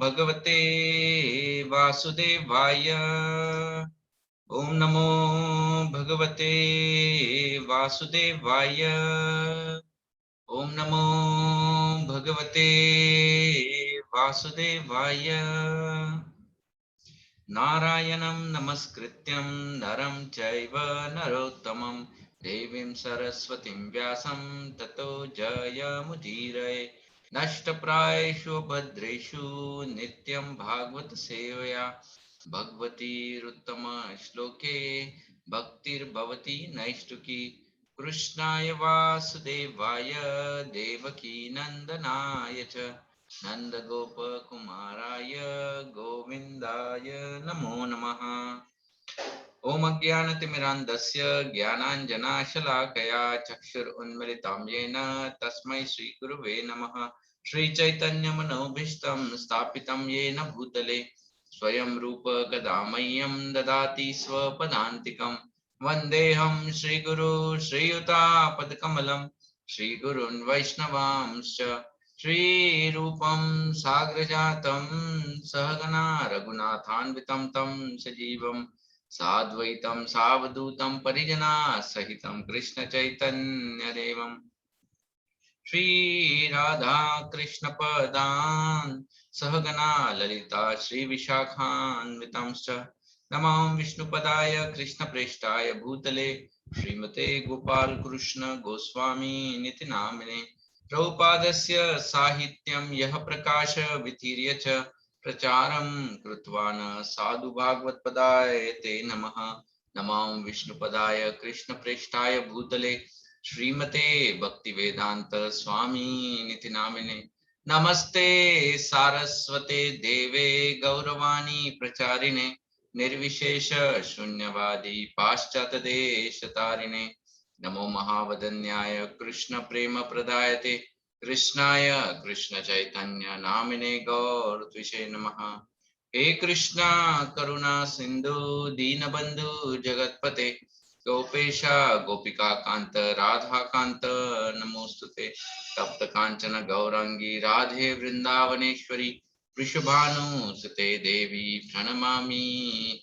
भगवते वासुदेवाय। ओम नमो भगवते वासुदेवाय। ओम नमो भगवते वासुदेवाय। नारायणं नमस्कृत्यं नरं चैव नरोत्तमं देवीं सरस्वतीं व्यासं ततो जयमुदीरये। नष्टप्रायेषु भद्रेषु नित्यं भागवत सेवया भगवतीरुत्तम श्लोके भक्तिर्भवति नैष्टुकी। कृष्णाय वासुदेवाय देवकी नंदनाय च नन्दगोपकुमाराय गोविन्दाय नमो नमः। ओम अज्ञानतिमिरान्धस्य ज्ञानाञ्जनाशलाकया चक्षुरुन्मिलितं येन तस्मै श्रीगुरुवे नमः। श्रीचैतन्यमनोभीष्टं स्थापितं येन भूतले स्वयं रूप कदा मह्यं ददाति स्वपदान्तिकं। वन्देऽहं श्रीगुरु श्रीयुतापदकमलं श्रीगुरुन् वैष्णवांश्च श्रीरूपं साग्रजातं सहगना रघुनाथान्वितं तं सजीवं साद्वैतं सावधूतं परिजना सहितं कृष्ण चैतन्यदेवं श्री राधा कृष्ण पदान् सहगना ललिता श्री विशाखान्वितांश्च नमो विष्णुपदाय कृष्णप्रेष्ठाय भूतले श्रीमते गोपाल कृष्ण गोस्वामी निति नामिने। प्रभुपादस्य साहित्यं यः प्रकाश वितीर्य च प्रचारं कृतवान् साधु भागवत पदाय ते नमः। नमो विष्णुपदाय कृष्णप्रेष्ठाय भूतले श्रीमते भक्तिवेदांत स्वामी निति नामिने। नमस्ते सारस्वते देवे गौरवाणी प्रचारिणे निर्विशेष शून्यवादी पाश्चात्यदेशतारिणे। नमो महावदन्याय कृष्ण प्रेम प्रदायते कृष्णाय कृष्ण चैतन्य नामिने गौरत्विषे नमः। हे कृष्णा करुणा सिंधु दीनबंधु जगतपते गोपेशा गोपिका कांत राधा कांत नमोस्तुते। तप्त कांचन गौरांगी राधे वृंदावनेश्वरी वृषभानुसुते देवी प्रणमामि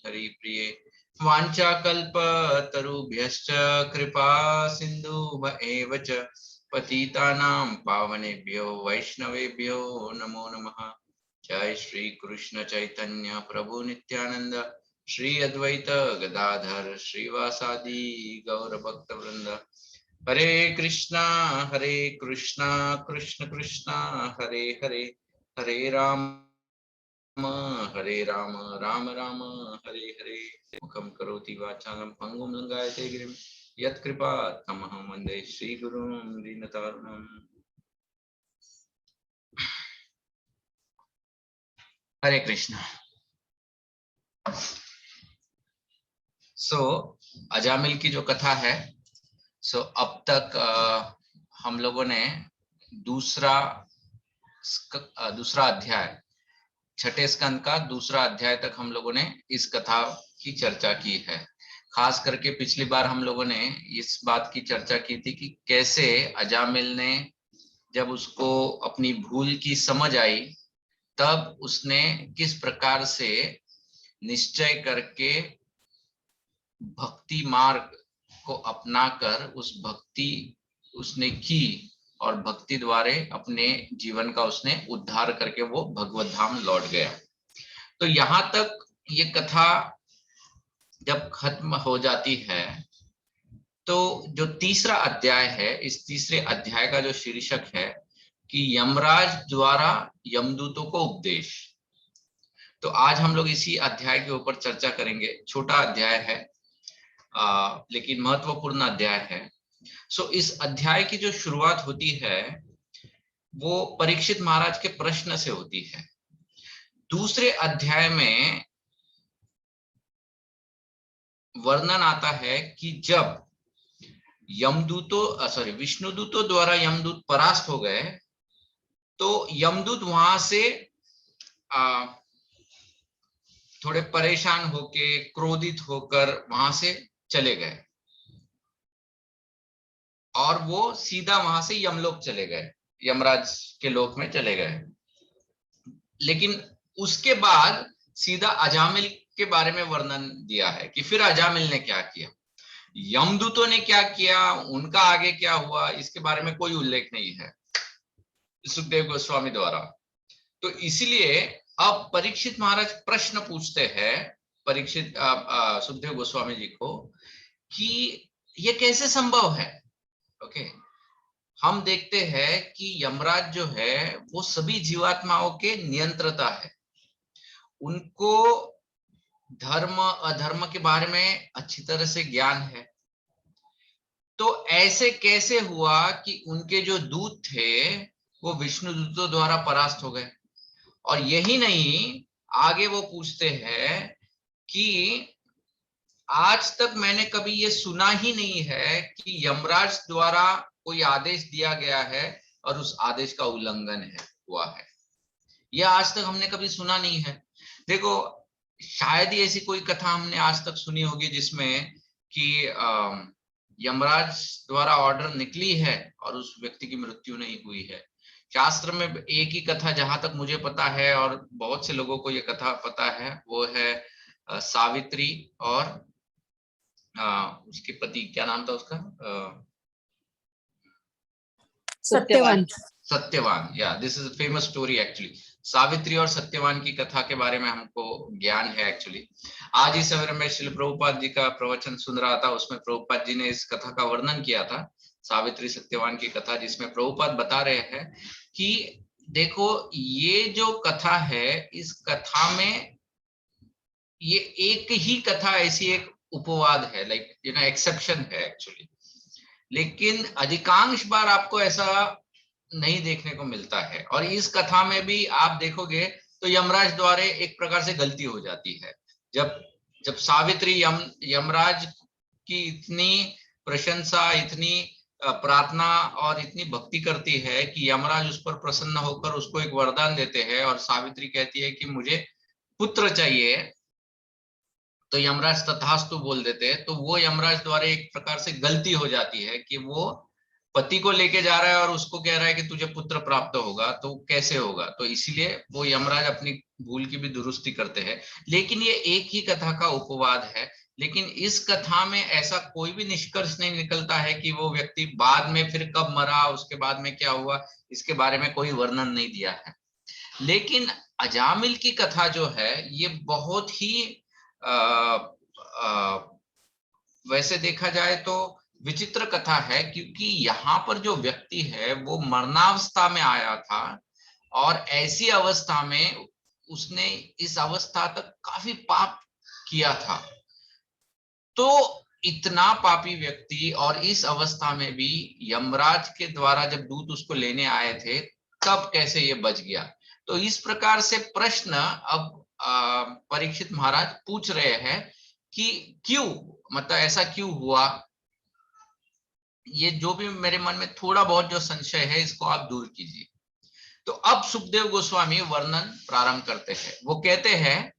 हरिप्रिये। वाञ्छाकल्पतरुभ्यश्च कृपा सिन्धुभ एव च पतितानां पावनेभ्यो वैष्णवेभ्यो नमो नमः। जय श्री कृष्ण चैतन्य प्रभु नित्यानंद श्री अद्वैत गदाधर श्रीवासादि गौर भक्त वृंद। हरे कृष्णा कृष्ण कृष्ण हरे हरे हरे राम राम राम हरे हरे। मुखं करोति वाचालं पंगुं लंघयते गिरिं यत्कृपा तमहं वन्दे श्रीगुरुं दीनतारुणम्। हरे कृष्णा। अजामिल की जो कथा है, अब तक हम लोगों ने दूसरा अध्याय, छठे स्कंद का दूसरा अध्याय तक हम लोगों ने इस कथा की चर्चा की है। खास करके पिछली बार हम लोगों ने इस बात की चर्चा की थी कि कैसे अजामिल ने जब उसको अपनी भूल की समझ आई तब उसने किस प्रकार से निश्चय करके भक्ति मार्ग को अपनाकर उस भक्ति उसने की और भक्ति द्वारा अपने जीवन का उसने उद्धार करके वो भगवत धाम लौट गया। तो यहाँ तक ये कथा जब खत्म हो जाती है तो जो तीसरा अध्याय है, इस तीसरे अध्याय का जो शीर्षक है कि यमराज द्वारा यमदूतों को उपदेश। तो आज हम लोग इसी अध्याय के ऊपर चर्चा करेंगे। छोटा अध्याय है लेकिन महत्वपूर्ण अध्याय है। इस अध्याय की जो शुरुआत होती है वो परीक्षित महाराज के प्रश्न से होती है। दूसरे अध्याय में वर्णन आता है कि जब विष्णुदूतों द्वारा यमदूत परास्त हो गए तो यमदूत वहां से थोड़े परेशान होके क्रोधित होकर वहां से चले गए और वो सीधा वहां से यमलोक चले गए। यमराज के लोक में चले गए। लेकिन उसके बाद सीधा अजामिल के बारे में वर्णन दिया है कि फिर अजामिल ने क्या किया, यमदूतों ने क्या किया, उनका आगे क्या हुआ, इसके बारे में कोई उल्लेख नहीं है सुखदेव गोस्वामी द्वारा। तो इसलिए अब परीक्षित महाराज प्रश्न पूछते हैं परीक्षित सुखदेव गोस्वामी जी को कि ये कैसे संभव है। ओके, हम देखते हैं कि यमराज जो है वो सभी जीवात्माओं के नियंत्रता है, उनको धर्म अधर्म के बारे में अच्छी तरह से ज्ञान है। तो ऐसे कैसे हुआ कि उनके जो दूत थे वो विष्णु दूतों द्वारा परास्त हो गए। और यही नहीं, आगे वो पूछते हैं कि आज तक मैंने कभी ये सुना ही नहीं है कि यमराज द्वारा कोई आदेश दिया गया है और उस आदेश का उल्लंघन है हुआ है, यह आज तक हमने कभी सुना नहीं है। देखो, शायद ही ऐसी कोई कथा हमने आज तक सुनी होगी जिसमें कि यमराज द्वारा ऑर्डर निकली है और उस व्यक्ति की मृत्यु नहीं हुई है। शास्त्र में एक ही कथा जहां तक मुझे पता है और बहुत से लोगों को यह कथा पता है, वो है सावित्री और उसके पति, क्या नाम था उसका, सत्यवान। सत्यवान। या this is a famous story actually. Savitri और सत्यवान की कथा के बारे में हमको ज्ञान है एक्चुअली। आज ही सवेरे में श्रील प्रभुपाद जी का प्रवचन सुन रहा था, उसमें प्रभुपाद जी ने इस कथा का वर्णन किया था, सावित्री सत्यवान की कथा, जिसमें प्रभुपाद बता रहे हैं कि देखो ये जो कथा है, इस कथा में ये एक ही कथा ऐसी एक उपवाद है, लाइक यू नो एक्सेप्शन है एक्चुअली। लेकिन अधिकांश बार आपको ऐसा नहीं देखने को मिलता है। और इस कथा में भी आप देखोगे तो यमराज द्वारा एक प्रकार से गलती हो जाती है। जब सावित्री यमराज की इतनी प्रशंसा, इतनी प्रार्थना और इतनी भक्ति करती है कि यमराज उस पर प्रसन्न होकर उसको एक वरदान देते हैं, और सावित्री कहती है कि मुझे पुत्र चाहिए, तो यमराज तथास्तु बोल देते हैं। तो वो यमराज द्वारा एक प्रकार से गलती हो जाती है कि वो पति को लेके जा रहा है और उसको कह रहा है कि तुझे पुत्र प्राप्त होगा, तो कैसे होगा। तो इसीलिए वो यमराज अपनी भूल की भी दुरुस्ती करते हैं। लेकिन ये एक ही कथा का उपवाद है। लेकिन इस कथा में ऐसा कोई भी निष्कर्ष नहीं निकलता है कि वो व्यक्ति बाद में फिर कब मरा, उसके बाद में क्या हुआ, इसके बारे में कोई वर्णन नहीं दिया है। लेकिन अजामिल की कथा जो है ये बहुत ही वैसे देखा जाए तो विचित्र कथा है, क्योंकि यहाँ पर जो व्यक्ति है वो मरणावस्था में आया था, और ऐसी अवस्था में उसने इस अवस्था तक काफी पाप किया था। तो इतना पापी व्यक्ति और इस अवस्था में भी यमराज के द्वारा जब दूत उसको लेने आए थे, तब कैसे ये बच गया। तो इस प्रकार से प्रश्न अब परीक्षित महाराज पूछ रहे हैं कि क्यों, मतलब ऐसा क्यों हुआ। ये जो भी मेरे मन में थोड़ा बहुत जो संशय है, इसको आप दूर कीजिए। तो अब सुखदेव गोस्वामी वर्णन प्रारंभ करते हैं। वो कहते हैं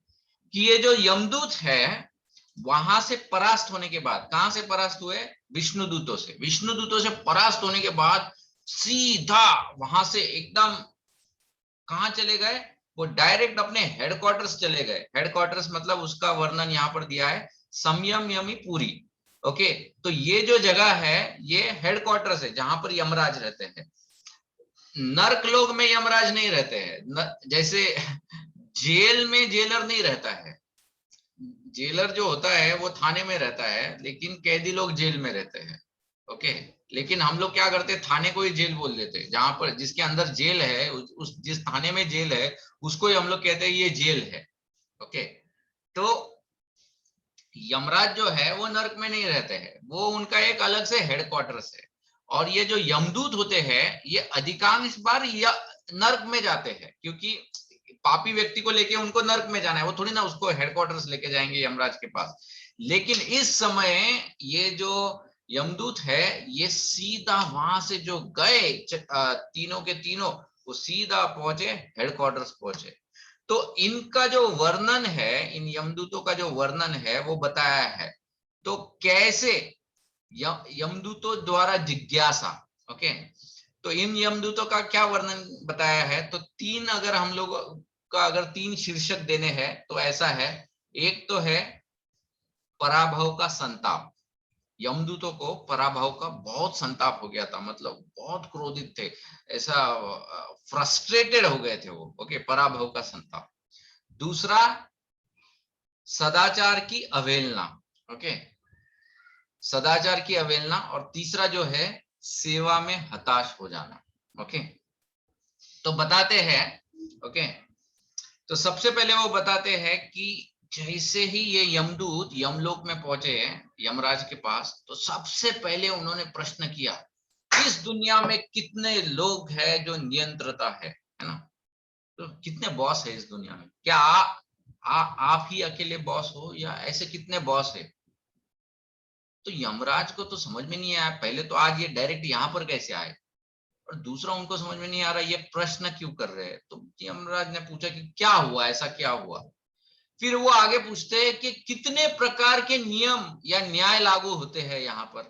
कि ये जो यमदूत है, वहां से परास्त होने के बाद, कहां से परास्त हुए, विष्णु दूतों से। विष्णु दूतों से परास्त होने के बाद सीधा वहां से एकदम कहां चले गए, वो डायरेक्ट अपने हेडक्वार्टर्स चले गए। हेडक्वार्टर्स मतलब उसका वर्णन यहाँ पर दिया है, संयम यमी पुरी। ओके, तो ये जो जगह है ये हेडक्वार्टर्स है जहां पर यमराज रहते हैं। नर्क लोग में यमराज नहीं रहते हैं। जैसे जेल में जेलर नहीं रहता है, जेलर जो होता है वो थाने में रहता है, लेकिन कैदी लोग जेल में रहते हैं। ओके, लेकिन हम लोग क्या करते हैं, थाने को ही जेल बोल देते हैं। जहां पर जिसके अंदर जेल है, उस जिस थाने में जेल है उसको ही हम लोग कहते हैं ये जेल है। ओके, तो यमराज जो है वो नर्क में नहीं रहते हैं, वो उनका एक अलग से हेडक्वार्टर्स है। और ये जो यमदूत होते हैं ये अधिकांश बार नर्क में जाते हैं, क्योंकि पापी व्यक्ति को लेके उनको नर्क में जाना है, वो थोड़ी ना उसको हेडक्वार्टर्स लेके जाएंगे यमराज के पास। लेकिन इस समय ये जो यमदूत है ये सीधा वहां से जो गए तीनों के तीनों, वो सीधा पहुंचे हेडक्वार्टर्स पहुंचे। तो इनका जो वर्णन है, इन यमदूतों का जो वर्णन है वो बताया है। तो कैसे यमदूतों द्वारा जिज्ञासा, ओके, तो इन यमदूतों का क्या वर्णन बताया है, तो तीन अगर हम लोग का अगर तीन शीर्षक देने हैं तो ऐसा है। एक तो है पराभव का संताप। यमदूतों को पराभव का बहुत संताप हो गया था, मतलब बहुत क्रोधित थे, ऐसा फ्रस्ट्रेटेड हो गए थे वो। ओके, पराभव का संताप। दूसरा सदाचार की अवहेलना। ओके, सदाचार की अवहेलना। और तीसरा जो है सेवा में हताश हो जाना। ओके, तो बताते हैं। ओके, तो सबसे पहले वो बताते हैं कि जैसे ही ये यमदूत यमलोक में पहुंचे यमराज के पास, तो सबसे पहले उन्होंने प्रश्न किया, इस दुनिया में कितने लोग हैं जो नियंत्रता है ना? तो कितने बॉस है इस दुनिया में? क्या आप ही अकेले बॉस हो या ऐसे कितने बॉस है? तो यमराज को तो समझ में नहीं आया पहले, तो आज ये डायरेक्ट यहाँ पर कैसे आए? और दूसरा उनको समझ में नहीं आ रहा ये प्रश्न क्यों कर रहे हैं। तो यमराज ने पूछा कि क्या हुआ, ऐसा क्या हुआ? फिर वो आगे पूछते हैं कि कितने प्रकार के नियम या न्याय लागू होते हैं यहाँ पर?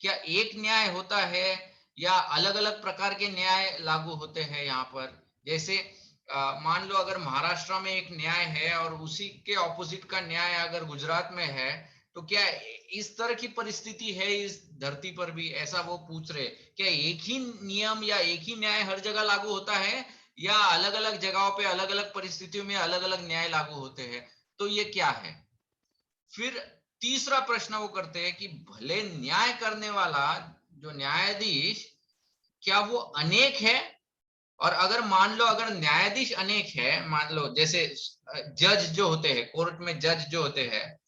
क्या एक न्याय होता है या अलग अलग प्रकार के न्याय लागू होते हैं यहाँ पर? जैसे मान लो अगर महाराष्ट्र में एक न्याय है और उसी के ऑपोजिट का न्याय अगर गुजरात में है, तो क्या इस तरह की परिस्थिति है इस धरती पर भी? ऐसा वो पूछ रहे। क्या एक ही नियम या एक ही न्याय हर जगह लागू होता है या अलग अलग जगहों पे अलग अलग परिस्थितियों में अलग अलग न्याय लागू होते हैं? तो ये क्या है? फिर तीसरा प्रश्न वो करते हैं कि भले न्याय करने वाला जो न्यायाधीश, क्या वो अनेक है? और अगर मान लो अगर न्यायाधीश अनेक है, मान लो जैसे जज जो होते हैं कोर्ट में, जज जो होते हैं,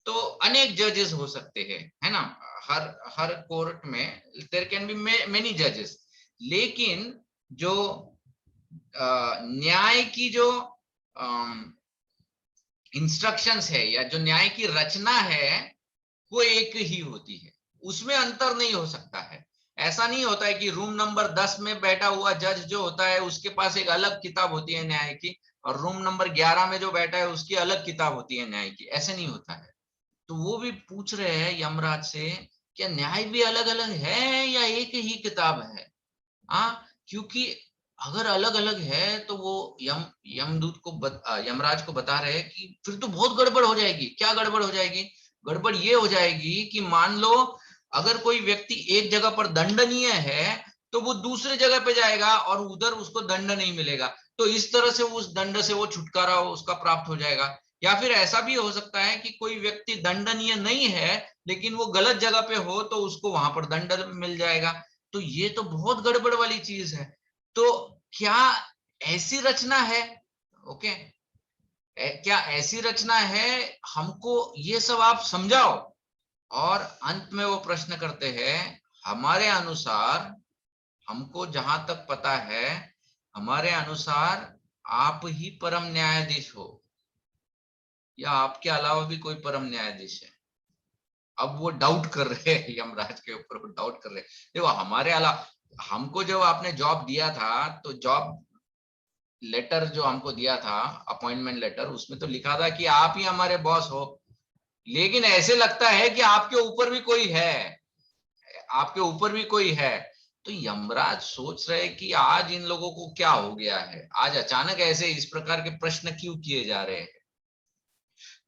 तो अनेक जजेस हो सकते हैं, है ना? हर हर कोर्ट में देयर कैन बी मेनी जजेस। लेकिन जो न्याय की जो इंस्ट्रक्शंस है या जो न्याय की रचना है वो एक ही होती है, उसमें अंतर नहीं हो सकता है। ऐसा नहीं होता है कि रूम नंबर 10 में बैठा हुआ जज जो होता है उसके पास एक अलग किताब होती है न्याय की, और रूम नंबर 11 में जो बैठा है उसकी अलग किताब होती है न्याय की। ऐसे नहीं होता है। तो वो भी पूछ रहे हैं यमराज से, क्या न्याय भी अलग अलग है या एक ही किताब है? हाँ, क्योंकि अगर अलग अलग है तो वो यमदूत को यमराज को बता रहे हैं कि फिर तो बहुत गड़बड़ हो जाएगी। क्या गड़बड़ हो जाएगी? गड़बड़ ये हो जाएगी कि मान लो अगर कोई व्यक्ति एक जगह पर दंडनीय है तो वो दूसरे जगह पे जाएगा और उधर उसको दंड नहीं मिलेगा, तो इस तरह से उस दंड से वो छुटकारा उसका प्राप्त हो जाएगा। या फिर ऐसा भी हो सकता है कि कोई व्यक्ति दंडनीय नहीं है लेकिन वो गलत जगह पे हो तो उसको वहां पर दंड मिल जाएगा। तो ये तो बहुत गड़बड़ वाली चीज है। तो क्या ऐसी रचना है? ओके, क्या ऐसी रचना है? हमको ये सब आप समझाओ। और अंत में वो प्रश्न करते हैं, हमारे अनुसार, हमको जहां तक पता है, हमारे अनुसार आप ही परम न्यायाधीश हो, या आपके अलावा भी कोई परम न्यायाधीश है? अब वो डाउट कर रहे हैं यमराज के ऊपर, वो डाउट कर रहे हैं। देखो हमारे अलावा, हमको जब आपने जॉब दिया था तो जॉब लेटर जो हमको दिया था, अपॉइंटमेंट लेटर, उसमें तो लिखा था कि आप ही हमारे बॉस हो। लेकिन ऐसे लगता है कि आपके ऊपर भी कोई है, आपके ऊपर भी कोई है। तो यमराज सोच रहे कि आज इन लोगों को क्या हो गया है, आज अचानक ऐसे इस प्रकार के प्रश्न क्यों किए जा रहे हैं।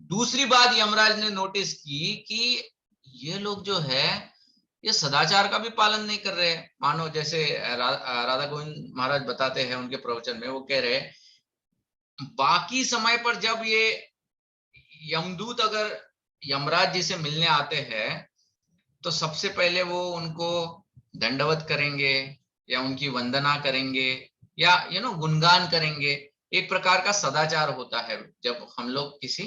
दूसरी बात यमराज ने नोटिस की कि ये लोग जो है ये सदाचार का भी पालन नहीं कर रहे हैं। मानो जैसे राधा गोविंद महाराज बताते हैं उनके प्रवचन में, वो कह रहे हैं बाकी समय पर जब ये यमदूत अगर यमराज जी से मिलने आते हैं तो सबसे पहले वो उनको दंडवत करेंगे या उनकी वंदना करेंगे या गुणगान करेंगे। एक प्रकार का सदाचार होता है जब हम लोग किसी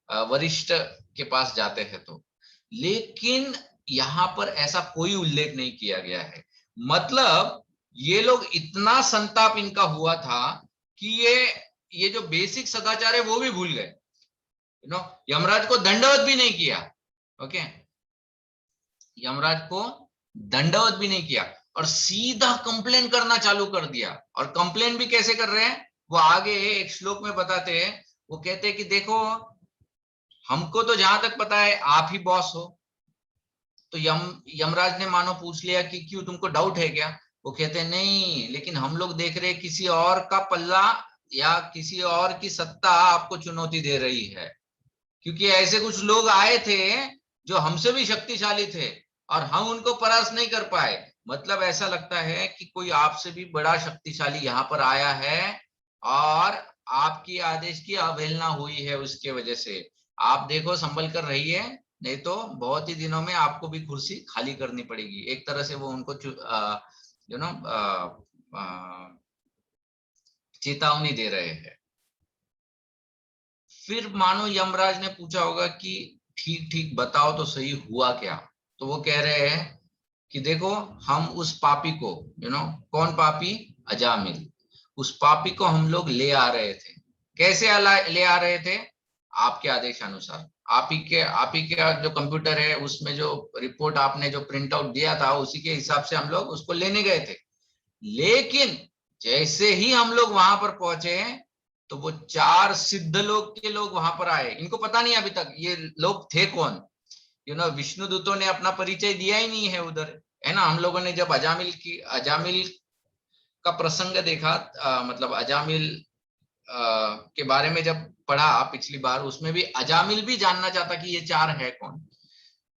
वरिष्ठ के पास जाते हैं तो। लेकिन यहाँ पर ऐसा कोई उल्लेख नहीं किया गया है। मतलब ये लोग इतना संताप इनका हुआ था कि ये जो बेसिक सदाचार है वो भी भूल गए। यमराज को दंडवत भी नहीं किया। ओके, यमराज को दंडवत भी नहीं किया और सीधा कंप्लेन करना चालू कर दिया। और कंप्लेन भी कैसे कर रहे हैं वो आगे एक श्लोक में बताते हैं। वो कहते हैं कि देखो हमको तो जहां तक पता है आप ही बॉस हो। तो यमराज ने मानो पूछ लिया कि क्यों, तुमको डाउट है क्या? वो कहते हैं नहीं, लेकिन हम लोग देख रहे हैं किसी और का पल्ला या किसी और की सत्ता आपको चुनौती दे रही है, क्योंकि ऐसे कुछ लोग आए थे जो हमसे भी शक्तिशाली थे और हम उनको परास्त नहीं कर पाए। मतलब ऐसा लगता है कि कोई आपसे भी बड़ा शक्तिशाली यहाँ पर आया है और आपकी आदेश की अवहेलना हुई है, उसके वजह से आप देखो संभल कर रहिए, नहीं तो बहुत ही दिनों में आपको भी कुर्सी खाली करनी पड़ेगी। एक तरह से वो उनको यू नो चेतावनी दे रहे हैं। फिर मानो यमराज ने पूछा होगा कि ठीक ठीक बताओ तो सही हुआ क्या। तो वो कह रहे हैं कि देखो, हम उस पापी को, कौन पापी, अजामिल, उस पापी को हम लोग ले आ रहे थे। कैसे ले आ रहे थे, आपके आदेश अनुसार। आप ही के जो कंप्यूटर है उसमें जो रिपोर्ट आपने जो प्रिंट आउट दिया था उसी के हिसाब से हम लोग उसको लेने गए थे। लेकिन जैसे ही हम लोग वहां पर पहुंचे तो वो 4 सिद्ध लोग के लोग वहां पर आए। इनको पता नहीं अभी तक ये लोग थे कौन, विष्णु दूतों ने अपना परिचय दिया ही नहीं है उधर, है ना। हम लोगों ने जब अजामिल का प्रसंग देखा, मतलब अजामिल के बारे में जब पढ़ा पिछली बार, उसमें भी अजामिल भी जानना चाहता कि ये 4 है कौन।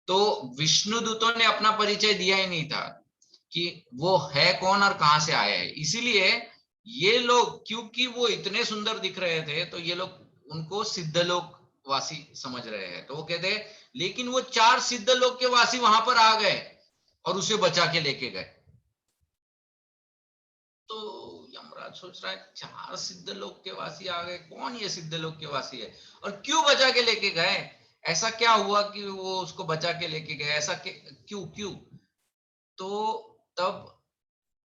तो विष्णु दूतों ने अपना परिचय दिया ही नहीं था कि वो है कौन और कहां से आया है। इसीलिए ये लोग, क्योंकि वो इतने सुंदर दिख रहे थे, तो ये लोग उनको सिद्ध लोक वासी समझ रहे हैं। तो वो कहते हैं लेकिन वो 4 सिद्ध लोक के वासी वहां पर आ गए और उसे बचा के लेके गए। तो यमराज सोच रहा है 4 सिद्ध लोक के वासी आ गए, कौन ये सिद्ध लोक के वासी है और क्यों बचा के लेके गए। ऐसा क्या हुआ कि वो उसको बचा के लेके गए, ऐसा क्यों क्यों। तो तब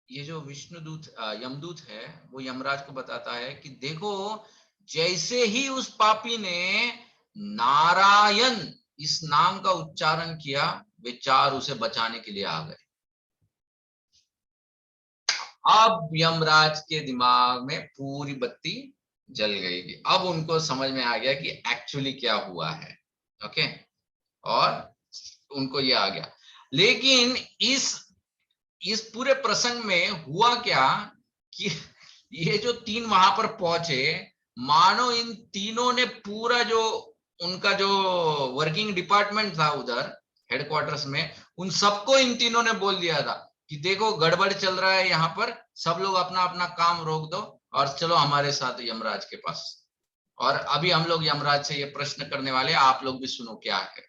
ये जो विष्णुदूत यमदूत है वो यमराज को बताता है कि देखो, जैसे ही उस पापी ने नारायण इस नाम का उच्चारण किया, वे 4 उसे बचाने के लिए आ गए। अब यमराज के दिमाग में पूरी बत्ती जल गई। अब उनको समझ में आ गया कि एक्चुअली क्या हुआ है। ओके, और उनको ये आ गया। लेकिन इस पूरे प्रसंग में हुआ क्या कि ये जो 3 वहां पर पहुंचे, मानो इन तीनों ने पूरा जो उनका जो वर्किंग डिपार्टमेंट था उधर हेडक्वार्टर्स में, उन सबको इन तीनों ने बोल दिया था कि देखो गड़बड़ चल रहा है यहाँ पर, सब लोग अपना अपना काम रोक दो और चलो हमारे साथ यमराज के पास। और अभी हम लोग यमराज से ये प्रश्न करने वाले, आप लोग भी सुनो क्या है।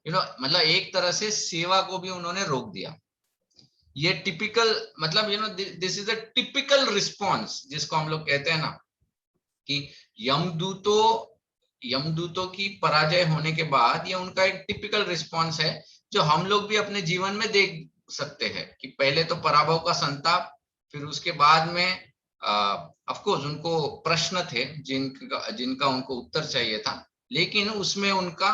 मतलब एक तरह से सेवा को भी उन्होंने रोक दिया। ये टिपिकल, मतलब this is a typical response, जिसको हम लोग कहते हैं ना कि यमदूतों की पराजय होने के बाद ये उनका एक टिपिकल रिस्पॉन्स है, जो हम लोग भी अपने जीवन में देख सकते हैं कि पहले तो पराभव का संताप, फिर उसके बाद में ऑफ कोर्स उनको प्रश्न थे जिनका उनको उत्तर चाहिए था, लेकिन उसमें उनका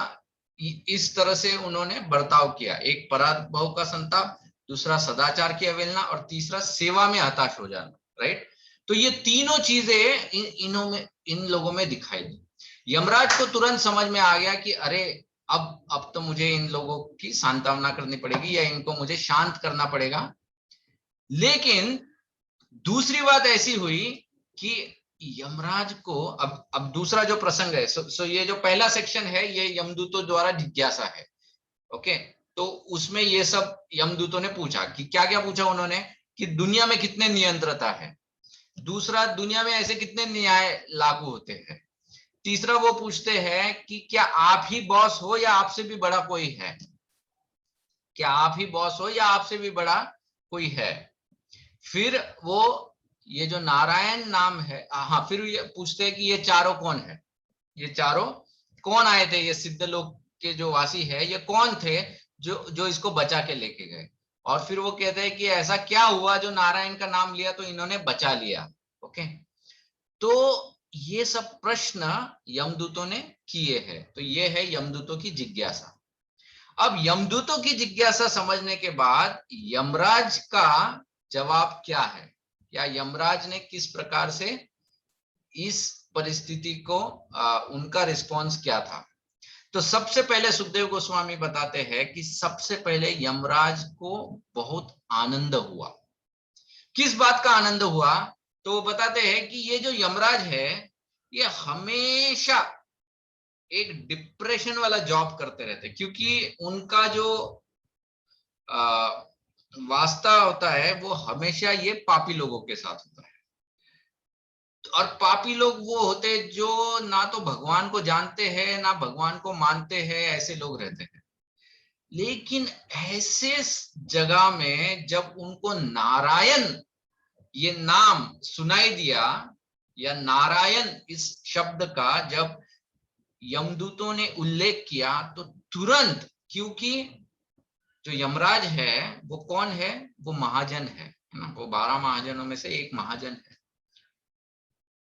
इस तरह से उन्होंने बर्ताव किया। एक पराभव का संताप, दूसरा सदाचार की अवहेलना और तीसरा सेवा में हताश हो जाना। राइट। तो ये तीनों चीजें इन लोगों में दिखाई दी। यमराज को तुरंत समझ में आ गया कि अरे अब तो मुझे इन लोगों की सांत्वना करनी पड़ेगी या इनको मुझे शांत करना पड़ेगा। लेकिन दूसरी बात ऐसी हुई कि यमराज को अब दूसरा जो प्रसंग है, सो ये जो पहला सेक्शन है ये यमदूतों द्वारा जिज्ञासा है। ओके, तो उसमें ये सब यमदूतों ने पूछा कि क्या क्या पूछा उन्होंने, कि दुनिया में कितने नियंत्रता है, दूसरा दुनिया में ऐसे कितने न्याय लागू होते हैं, तीसरा वो पूछते हैं कि क्या आप ही बॉस हो या आपसे भी बड़ा कोई है, क्या आप ही बॉस हो या आपसे भी बड़ा कोई है। फिर वो ये जो नारायण नाम है, हाँ, फिर ये पूछते हैं कि ये चारों कौन है, ये चारों कौन आए थे, ये सिद्ध लोक के जो वासी है ये कौन थे जो इसको बचा के लेके गए। और फिर वो कहते हैं कि ऐसा क्या हुआ जो नारायण का नाम लिया तो इन्होंने बचा लिया। ओके, तो ये सब प्रश्न यमदूतों ने किए हैं। तो ये है यमदूतों की जिज्ञासा। अब यमदूतों की जिज्ञासा समझने के बाद यमराज का जवाब क्या है, या यमराज ने किस प्रकार से इस परिस्थिति को उनका रिस्पॉन्स क्या था। तो सबसे पहले सुखदेव गोस्वामी बताते हैं कि सबसे पहले यमराज को बहुत आनंद हुआ। किस बात का आनंद हुआ? तो वो बताते हैं कि ये जो यमराज है ये हमेशा एक डिप्रेशन वाला जॉब करते रहते, क्योंकि उनका जो वास्ता होता है वो हमेशा ये पापी लोगों के साथ होता है। और पापी लोग वो होते जो ना तो भगवान को जानते हैं ना भगवान को मानते हैं, ऐसे लोग रहते हैं। लेकिन ऐसे जगह में जब उनको नारायण ये नाम सुनाई दिया, या नारायण इस शब्द का जब यमदूतों ने उल्लेख किया, तो तुरंत, क्योंकि जो यमराज है वो कौन है? वो महाजन है ना, वो 12 महाजनों में से एक महाजन है।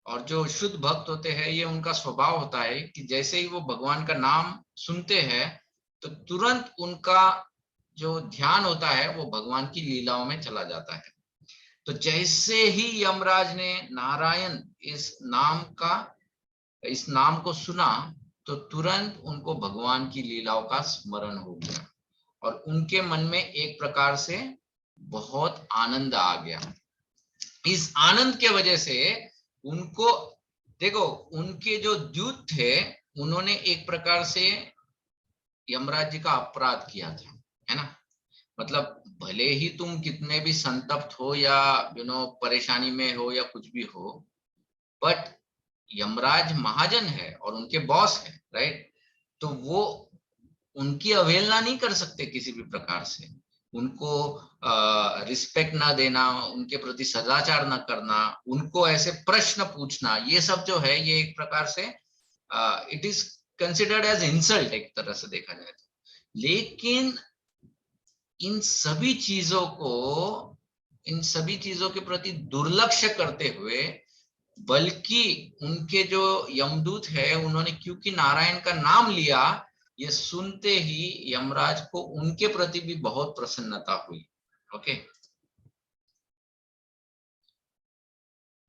और जो शुद्ध भक्त होते हैं ये उनका स्वभाव होता है कि जैसे ही वो भगवान का नाम सुनते हैं तो तुरंत उनका जो ध्यान होता है वो भगवान की लीलाओं में चला जाता है। तो जैसे ही यमराज ने नारायण इस नाम को सुना तो तुरंत उनको भगवान की लीलाओं का स्मरण हो गया और उनके मन में एक प्रकार से बहुत आनंद आ गया। इस आनंद के वजह से उनको, देखो, उनके जो दूत थे उन्होंने एक प्रकार से यमराज जी का अपराध किया था, है ना। मतलब भले ही तुम कितने भी संतप्त हो या परेशानी में हो या कुछ भी हो, बट यमराज महाजन है और उनके बॉस है, राइट। तो वो उनकी अवहेलना नहीं कर सकते किसी भी प्रकार से। उनको रिस्पेक्ट ना देना, उनके प्रति सदाचार ना करना, उनको ऐसे प्रश्न पूछना, ये सब जो है ये एक प्रकार से it is considered as insult, एक तरह से देखा जाए तो। लेकिन इन सभी चीजों के प्रति दुर्लक्ष्य करते हुए, बल्कि उनके जो यमदूत है उन्होंने क्योंकि नारायण का नाम लिया, ये सुनते ही यमराज को उनके प्रति भी बहुत प्रसन्नता हुई। ओके,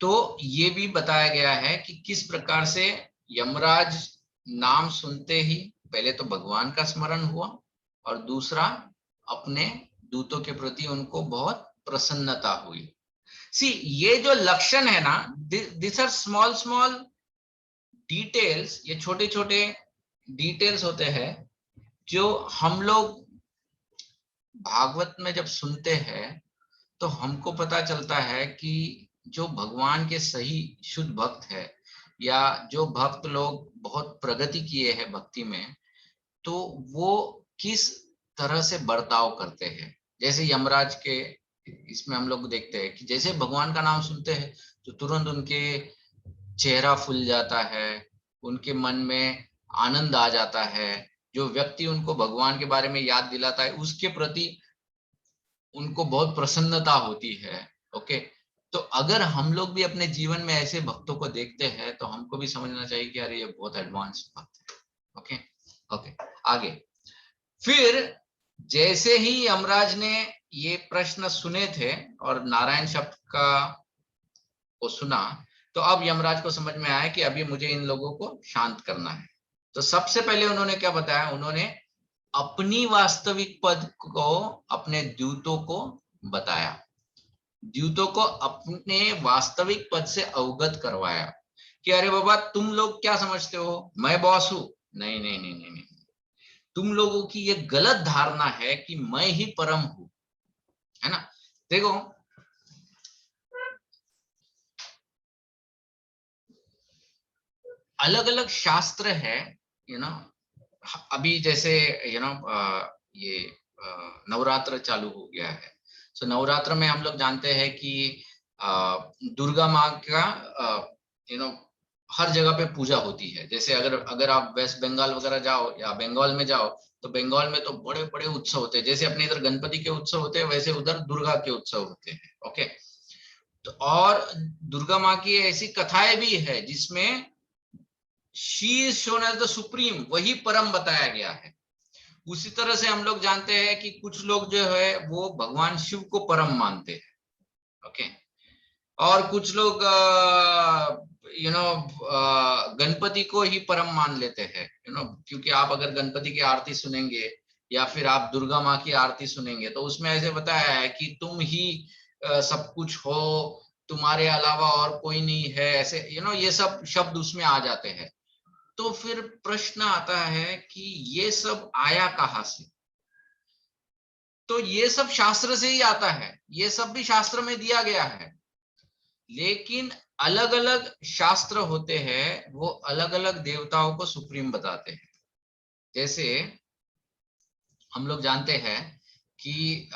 तो ये भी बताया गया है कि किस प्रकार से यमराज नाम सुनते ही पहले तो भगवान का स्मरण हुआ और दूसरा अपने दूतों के प्रति उनको बहुत प्रसन्नता हुई। सी, ये जो लक्षण है ना, दिस आर स्मॉल डिटेल्स, ये छोटे छोटे डिटेल्स होते हैं जो हम लोग भागवत में जब सुनते हैं तो हमको पता चलता है कि जो भगवान के सही शुद्ध भक्त है या जो भक्त लोग बहुत प्रगति किए हैं भक्ति में, तो वो किस तरह से बर्ताव करते हैं। जैसे यमराज के इसमें हम लोग देखते हैं कि जैसे भगवान का नाम सुनते हैं तो तुरंत उनके चेहरा फूल जाता है, उनके मन में आनंद आ जाता है। जो व्यक्ति उनको भगवान के बारे में याद दिलाता है उसके प्रति उनको बहुत प्रसन्नता होती है। ओके, तो अगर हम लोग भी अपने जीवन में ऐसे भक्तों को देखते हैं तो हमको भी समझना चाहिए कि अरे ये बहुत एडवांस भक्त है। ओके ओके, आगे फिर जैसे ही यमराज ने ये प्रश्न सुने थे और नारायण शब्द का को सुना, तो अब यमराज को समझ में आया कि अभी मुझे इन लोगों को शांत करना है। तो सबसे पहले उन्होंने क्या बताया? उन्होंने अपनी वास्तविक पद को अपने दूतों को बताया, दूतों को अपने वास्तविक पद से अवगत करवाया कि अरे बाबा, तुम लोग क्या समझते हो मैं बॉस हूं? नहीं नहीं नहीं नहीं नहीं, तुम लोगों की ये गलत धारणा है कि मैं ही परम हूं, है ना। देखो, अलग अलग शास्त्र है, अभी जैसे ये नवरात्र चालू हो गया है। सो नवरात्र में हम लोग जानते हैं कि दुर्गा माँ का हर जगह पे पूजा होती है। जैसे अगर आप वेस्ट बंगाल वगैरह जाओ या बंगाल में जाओ तो बंगाल में तो बड़े बड़े उत्सव होते हैं। जैसे अपने इधर गणपति के उत्सव होते हैं वैसे उधर दुर्गा के उत्सव होते हैं। ओके, तो और दुर्गा माँ की ऐसी कथाएं भी है जिसमें she is shown as the supreme, वही परम बताया गया है। उसी तरह से हम लोग जानते हैं कि कुछ लोग जो है वो भगवान शिव को परम मानते हैं। ओके, और कुछ लोग गणपति को ही परम मान लेते हैं, क्योंकि आप अगर गणपति की आरती सुनेंगे या फिर आप दुर्गा माँ की आरती सुनेंगे तो उसमें ऐसे बताया है कि तुम ही सब कुछ हो, तुम्हारे अलावा और कोई नहीं है, ऐसे ये सब शब्द उसमें आ जाते हैं। तो फिर प्रश्न आता है कि ये सब आया कहाँ से? तो ये सब शास्त्र से ही आता है, ये सब भी शास्त्र में दिया गया है, लेकिन अलग अलग शास्त्र होते हैं, वो अलग अलग देवताओं को सुप्रीम बताते हैं। जैसे हम लोग जानते हैं कि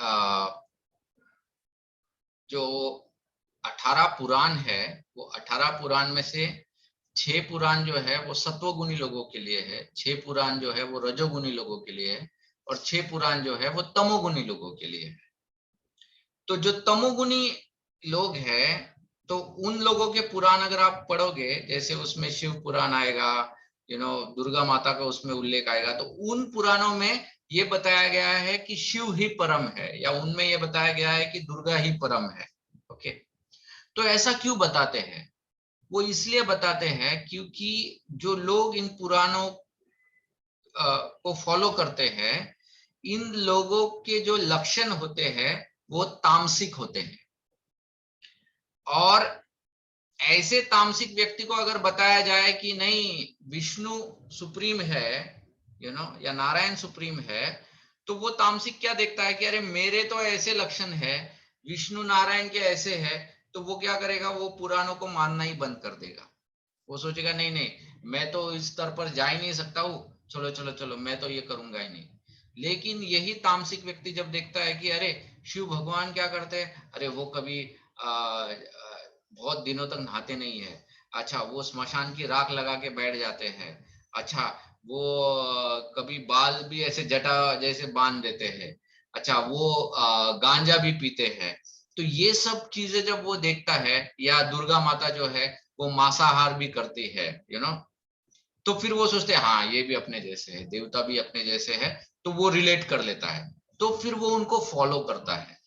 जो 18 पुराण है, वो 18 पुराण में से 6 पुराण जो है वो सत्वगुणी लोगों के लिए है, 6 पुराण जो है वो रजोगुणी लोगों के लिए है, और 6 पुराण जो है वो तमोगुणी लोगों के लिए है। तो जो तमोगुणी लोग हैं, तो उन लोगों के पुराण अगर आप पढ़ोगे, जैसे उसमें शिव पुराण आएगा, दुर्गा माता का उसमें उल्लेख आएगा, तो उन पुराणों में ये बताया गया है कि शिव ही परम है, या उनमें ये बताया गया है कि दुर्गा ही परम है। ओके, तो ऐसा क्यों बताते हैं? वो इसलिए बताते हैं क्योंकि जो लोग इन पुराणों को फॉलो करते हैं, इन लोगों के जो लक्षण होते हैं वो तामसिक होते हैं, और ऐसे तामसिक व्यक्ति को अगर बताया जाए कि नहीं विष्णु सुप्रीम है, या नारायण सुप्रीम है, तो वो तामसिक क्या देखता है कि अरे मेरे तो ऐसे लक्षण है, विष्णु नारायण के ऐसे है, तो वो क्या करेगा, वो पुराणों को मानना ही बंद कर देगा। वो सोचेगा नहीं नहीं, मैं तो इस स्तर पर जा ही नहीं सकता हूँ, चलो चलो चलो, मैं तो ये करूंगा ही नहीं। लेकिन यही तामसिक व्यक्ति जब देखता है कि अरे शिव भगवान क्या करते हैं, अरे वो कभी बहुत दिनों तक नहाते नहीं है, अच्छा वो स्मशान की राख लगा के बैठ जाते हैं, अच्छा वो कभी बाल भी ऐसे जटा जैसे बांध देते हैं, अच्छा वो गांजा भी पीते हैं। तो ये सब चीजें जब वो देखता है, या दुर्गा माता जो है वो मांसाहार भी करती है, तो फिर वो सोचते हैं हाँ ये भी अपने जैसे है, देवता भी अपने जैसे है, तो वो रिलेट कर लेता है, तो फिर वो उनको फॉलो करता है।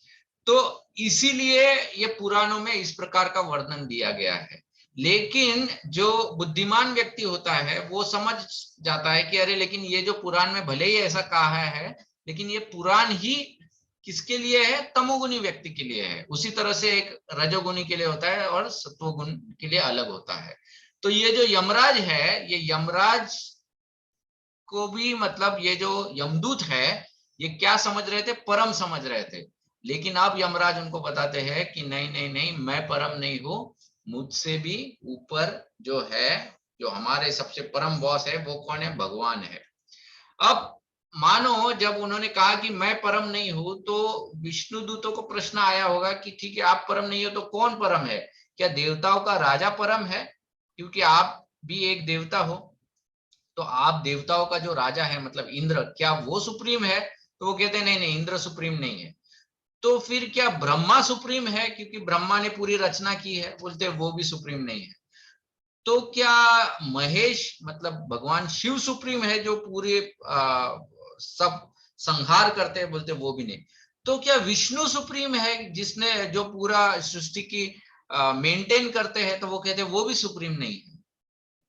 तो इसीलिए ये पुराणों में इस प्रकार का वर्णन दिया गया है। लेकिन जो बुद्धिमान व्यक्ति होता है वो समझ जाता है कि अरे लेकिन ये जो पुराण में भले ही ऐसा कहा है, लेकिन ये पुराण ही किसके लिए है, तमोगुणी व्यक्ति के लिए है। उसी तरह से एक रजोगुणी के लिए होता है और सत्वगुण के लिए अलग होता है। तो ये जो यमराज है, ये यमराज को भी मतलब ये जो यमदूत है, ये क्या समझ रहे थे, परम समझ रहे थे। लेकिन अब यमराज उनको बताते हैं कि नहीं नहीं नहीं, मैं परम नहीं हूं, मुझसे भी ऊपर जो है, जो हमारे सबसे परम बॉस है, वो कौन है, भगवान है। अब मानो जब उन्होंने कहा कि मैं परम नहीं हूं, तो विष्णु दूतों को प्रश्न आया होगा कि ठीक है आप परम नहीं हो तो कौन परम है, क्या देवताओं का राजा परम है, क्योंकि आप भी एक देवता हो, तो आप देवताओं का जो राजा है मतलब इंद्र, क्या वो सुप्रीम है? तो वो कहते हैं नहीं नहीं, इंद्र सुप्रीम नहीं है। तो फिर क्या ब्रह्मा सुप्रीम है, क्योंकि ब्रह्मा ने पूरी रचना की है? बोलते वो भी सुप्रीम नहीं है। तो क्या महेश मतलब भगवान शिव सुप्रीम है, जो पूरे सब संहार करते हैं? बोलते वो भी नहीं। तो क्या विष्णु सुप्रीम है, जिसने जो पूरा सृष्टि की मेंटेन करते हैं? तो वो कहते हैं वो भी सुप्रीम नहीं है।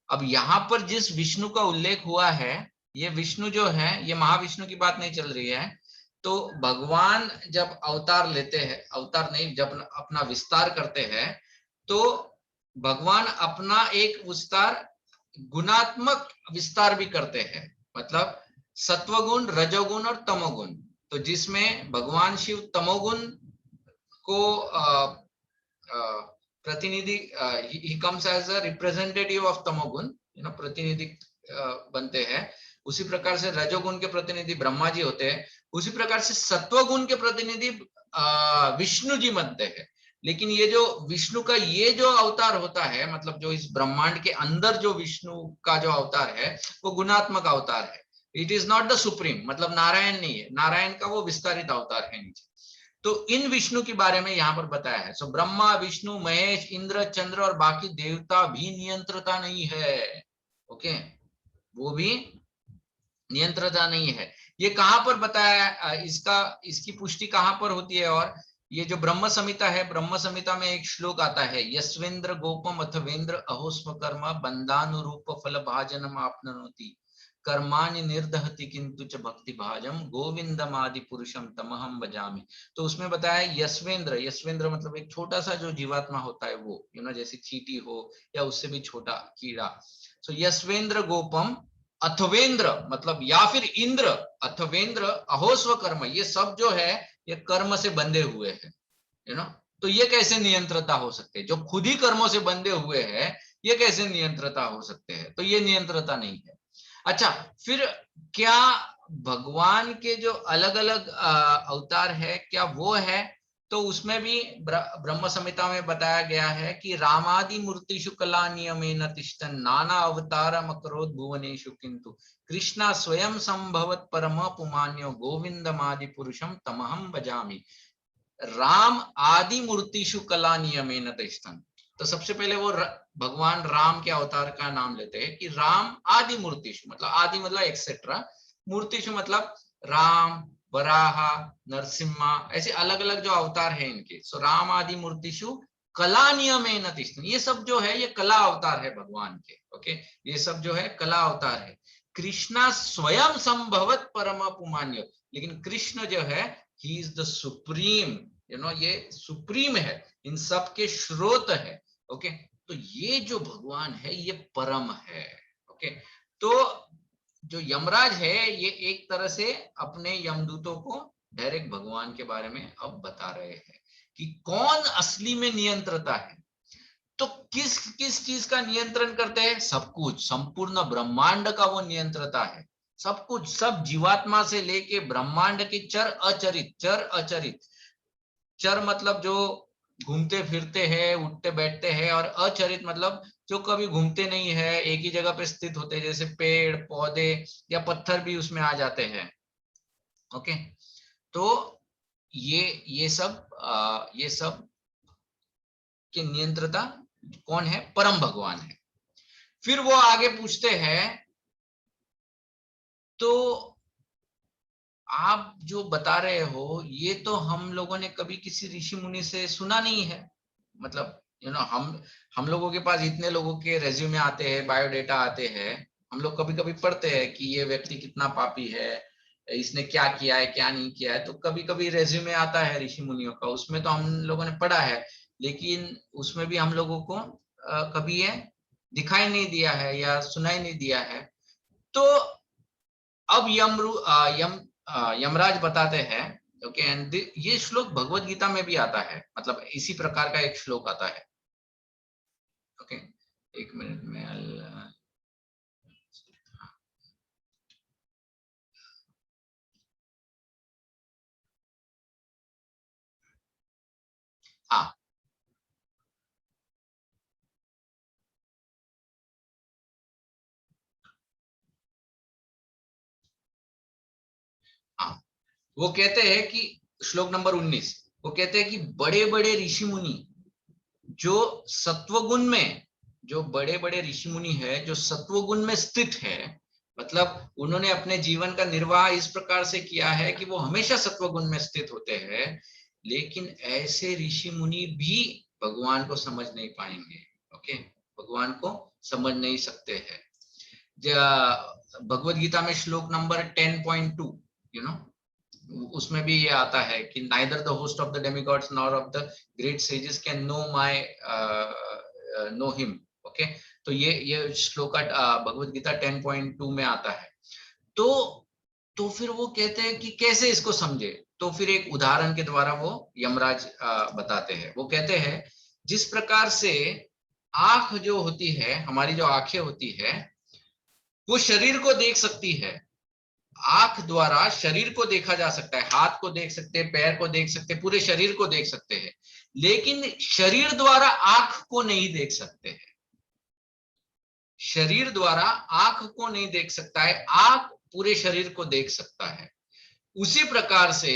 अब यहाँ पर जिस विष्णु का उल्लेख हुआ है, ये विष्णु जो है, ये महाविष्णु की बात नहीं चल रही है। तो भगवान जब अवतार लेते हैं, अवतार नहीं, जब अपना विस्तार करते हैं, तो भगवान अपना एक विस्तार गुणात्मक विस्तार भी करते हैं, मतलब सत्वगुण, रजोगुण और तमोगुण। तो जिसमें भगवान शिव तमोगुण को प्रतिनिधि, ही comes as a representative of तमोगुण, प्रतिनिधि बनते हैं। उसी प्रकार से रजोगुण के प्रतिनिधि ब्रह्मा जी होते हैं, उसी प्रकार से सत्वगुण के प्रतिनिधि विष्णु जी बनते हैं। लेकिन ये जो विष्णु का ये जो अवतार होता है, मतलब जो इस ब्रह्मांड के अंदर जो विष्णु का जो अवतार है, वो गुणात्मक अवतार है। It is not the supreme, मतलब नारायण नहीं है, नारायण का वो विस्तारित अवतार है नीचे। तो इन विष्णु के बारे में यहाँ पर बताया है। सो ब्रह्मा, विष्णु, महेश, इंद्र, चंद्र और बाकी देवता भी नियंत्रता नहीं है। ओके, वो भी नियंत्रता नहीं है। ये कहां पर बताया, इसकी पुष्टि कहां पर होती है? और ये जो ब्रह्म संहिता है, ब्रह्म संहिता में एक श्लोक आता है, यस्वेन्द्र गोपम अथवेन्द्र अहोस्म कर्म बंधानुरूप फल भाजनम आपनोति कर्माणि निर्दहति किंतु च भक्ति भाजम गोविंदम आदि पुरुषम तमहम भजामि। तो उसमें बताया यशवेंद्र, यशवेंद्र मतलब एक छोटा सा जो जीवात्मा होता है वो, जैसे चींटी हो या उससे भी छोटा कीड़ा। सो यशवेंद्र गोपम अथवेंद्र मतलब या फिर इंद्र, अथवेंद्र अहोस्व कर्म, ये सब जो है ये कर्म से बंधे हुए हैं। तो ये कैसे नियंत्रता हो सकते हैं? जो खुद ही कर्मों से बंधे हुए हैं ये कैसे नियंत्रता हो सकते हैं? तो ये नियंत्रता नहीं है। अच्छा, फिर क्या भगवान के जो अलग अलग अवतार है क्या वो है? तो उसमें भी ब्रह्म संहिता में बताया गया है कि रामादि मूर्तिषु कला नियमेन तिष्ठन् नाना अवतारम अकरोत् भुवनेषु किंतु कृष्णा स्वयं संभवत परम पुमान्यो गोविंदमादि पुरुषम तमहम भजामि। राम आदि मूर्तिषु कला नियमेन तिष्ठन्। तो सबसे पहले वो भगवान राम के अवतार का नाम लेते हैं कि राम आदि मूर्तिषु, मतलब आदि मतलब एक्सेट्रा, मूर्तिषु मतलब राम, वराहा, नरसिम्हा, ऐसे अलग अलग जो अवतार है इनके। सो राम आदि मूर्तिषु कला नियमेन तिष्ठन्, ये सब जो है ये कला अवतार है भगवान के। ओके, ये सब जो है कला अवतार है। कृष्णा स्वयं संभवत परम पुमान्य, लेकिन कृष्ण जो है ही इज द सुप्रीम, ये सुप्रीम है, इन सब के स्रोत है। ओके, तो ये जो भगवान है ये परम है। ओके, तो जो यमराज है ये एक तरह से अपने यमदूतों को डायरेक्ट भगवान के बारे में अब बता रहे हैं कि कौन असली में नियंत्रता है। तो किस किस चीज का नियंत्रण करते हैं? सब कुछ, संपूर्ण ब्रह्मांड का वो नियंत्रता है। सब कुछ, सब जीवात्मा से लेके ब्रह्मांड की चर अचरित, चर अचरित, चर मतलब जो घूमते फिरते हैं, उठते बैठते हैं, और अचरित मतलब जो कभी घूमते नहीं है, एक ही जगह पे स्थित होते हैं, जैसे पेड़ पौधे या पत्थर भी उसमें आ जाते हैं। ओके, तो ये सब की नियंत्रता कौन है? परम भगवान है। फिर वो आगे पूछते हैं, तो आप जो बता रहे हो ये तो हम लोगों ने कभी किसी ऋषि मुनि से सुना नहीं है। मतलब हम लोगों के पास इतने लोगों के रेज्यूमे आते हैं, बायोडेटा आते हैं, हम लोग कभी कभी पढ़ते हैं कि ये व्यक्ति कितना पापी है, इसने क्या किया है क्या नहीं किया है, तो कभी कभी रेज्यूमे आता है ऋषि मुनियों का, उसमें तो हम लोगों ने पढ़ा है, लेकिन उसमें भी हम लोगों को कभी ये दिखाई नहीं दिया है या सुनाई नहीं दिया है। तो अब यमराज बताते हैं। ओके, एंड ये श्लोक भगवत गीता में भी आता है, मतलब इसी प्रकार का एक श्लोक आता है। ओके, एक मिनट में हाँ हाँ, वो कहते हैं कि श्लोक नंबर 19, वो कहते हैं कि बड़े बड़े ऋषि मुनि जो सत्वगुण में, जो बड़े बड़े ऋषि मुनि है जो सत्वगुण में स्थित है, मतलब उन्होंने अपने जीवन का निर्वाह इस प्रकार से किया है कि वो हमेशा सत्वगुण में स्थित होते हैं, लेकिन ऐसे ऋषि मुनि भी भगवान को समझ नहीं पाएंगे। ओके, भगवान को समझ नहीं सकते हैं। भगवत गीता में श्लोक नंबर 10.2, उसमें भी ये आता है कि neither the host of the demigods nor of the great sages can know my know him. Okay, तो ये श्लोक भगवत गीता 10.2 में आता है। तो फिर वो कहते हैं कि कैसे इसको समझे, तो फिर एक उदाहरण के द्वारा वो यमराज बताते हैं। वो कहते हैं जिस प्रकार से आंख जो होती है, हमारी जो आंखें होती है, वो शरीर को देख सकती है। आंख द्वारा शरीर को देखा जा सकता है, हाथ को देख सकते हैं, पैर को देख सकते हैं, पूरे शरीर को देख सकते हैं, लेकिन शरीर द्वारा आंख को नहीं देख सकते हैं। शरीर द्वारा आंख को नहीं देख सकता है, आंख पूरे शरीर को देख सकता है। उसी प्रकार से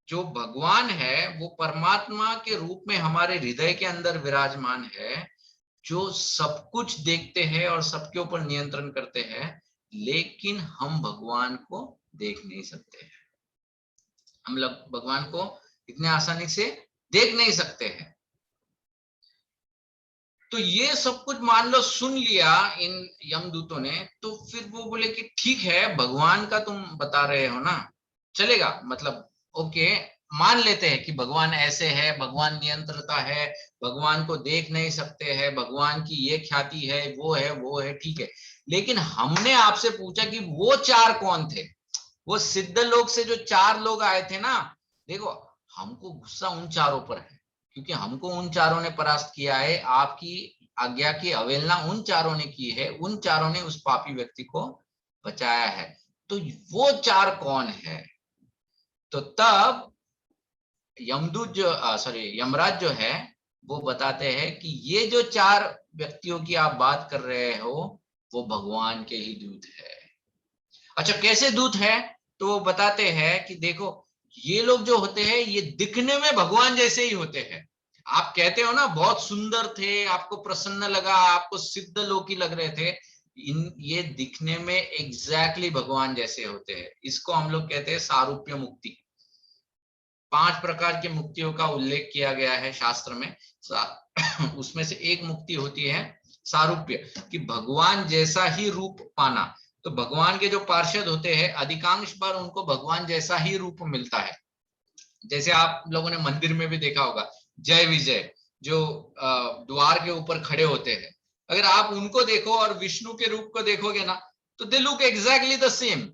जो भगवान है वो परमात्मा के रूप में हमारे हृदय के अंदर विराजमान है, जो सब कुछ देखते हैं और सबके ऊपर नियंत्रण करते हैं, लेकिन हम भगवान को देख नहीं सकते हैं। हम लोग भगवान को इतने आसानी से देख नहीं सकते हैं। तो ये सब कुछ मान लो सुन लिया इन यमदूतों ने, तो फिर वो बोले कि ठीक है, भगवान का तुम बता रहे हो ना, चलेगा, मतलब ओके, मान लेते हैं कि भगवान ऐसे है, भगवान नियंत्रता है, भगवान को देख नहीं सकते हैं, भगवान की ये ख्याति है, वो है, ठीक है। लेकिन हमने आपसे पूछा कि वो चार कौन थे, वो सिद्ध लोक से जो चार लोग आए थे ना, देखो हमको गुस्सा उन चारों पर है, क्योंकि हमको उन चारों ने परास्त किया है, आपकी आज्ञा की अवहेलना उन चारों ने की है, उन चारों ने उस पापी व्यक्ति को बचाया है। तो वो चार कौन है? तो तब यमदूत जो यमराज जो है वो बताते हैं कि ये जो चार व्यक्तियों की आप बात कर रहे हो वो भगवान के ही दूत है। अच्छा, कैसे दूत है? तो वो बताते हैं कि देखो, ये लोग जो होते हैं ये दिखने में भगवान जैसे ही होते हैं। आप कहते हो ना बहुत सुंदर थे, आपको प्रसन्न लगा, आपको सिद्ध लोकी लग रहे थे, ये दिखने में एग्जैक्टली भगवान जैसे होते हैं। इसको हम लोग कहते हैं सारूप्य मुक्ति। 5 प्रकार की मुक्तियों का उल्लेख किया गया है शास्त्र में। उसमें से एक मुक्ति होती है सारूप्य, कि भगवान जैसा ही रूप पाना। तो भगवान के जो पार्षद होते हैं अधिकांश बार उनको भगवान जैसा ही रूप मिलता है। जैसे आप लोगों ने मंदिर में भी देखा होगा, जय विजय जो द्वार के ऊपर खड़े होते हैं, अगर आप उनको देखो और विष्णु के रूप को देखोगे ना, तो they look exactly the same.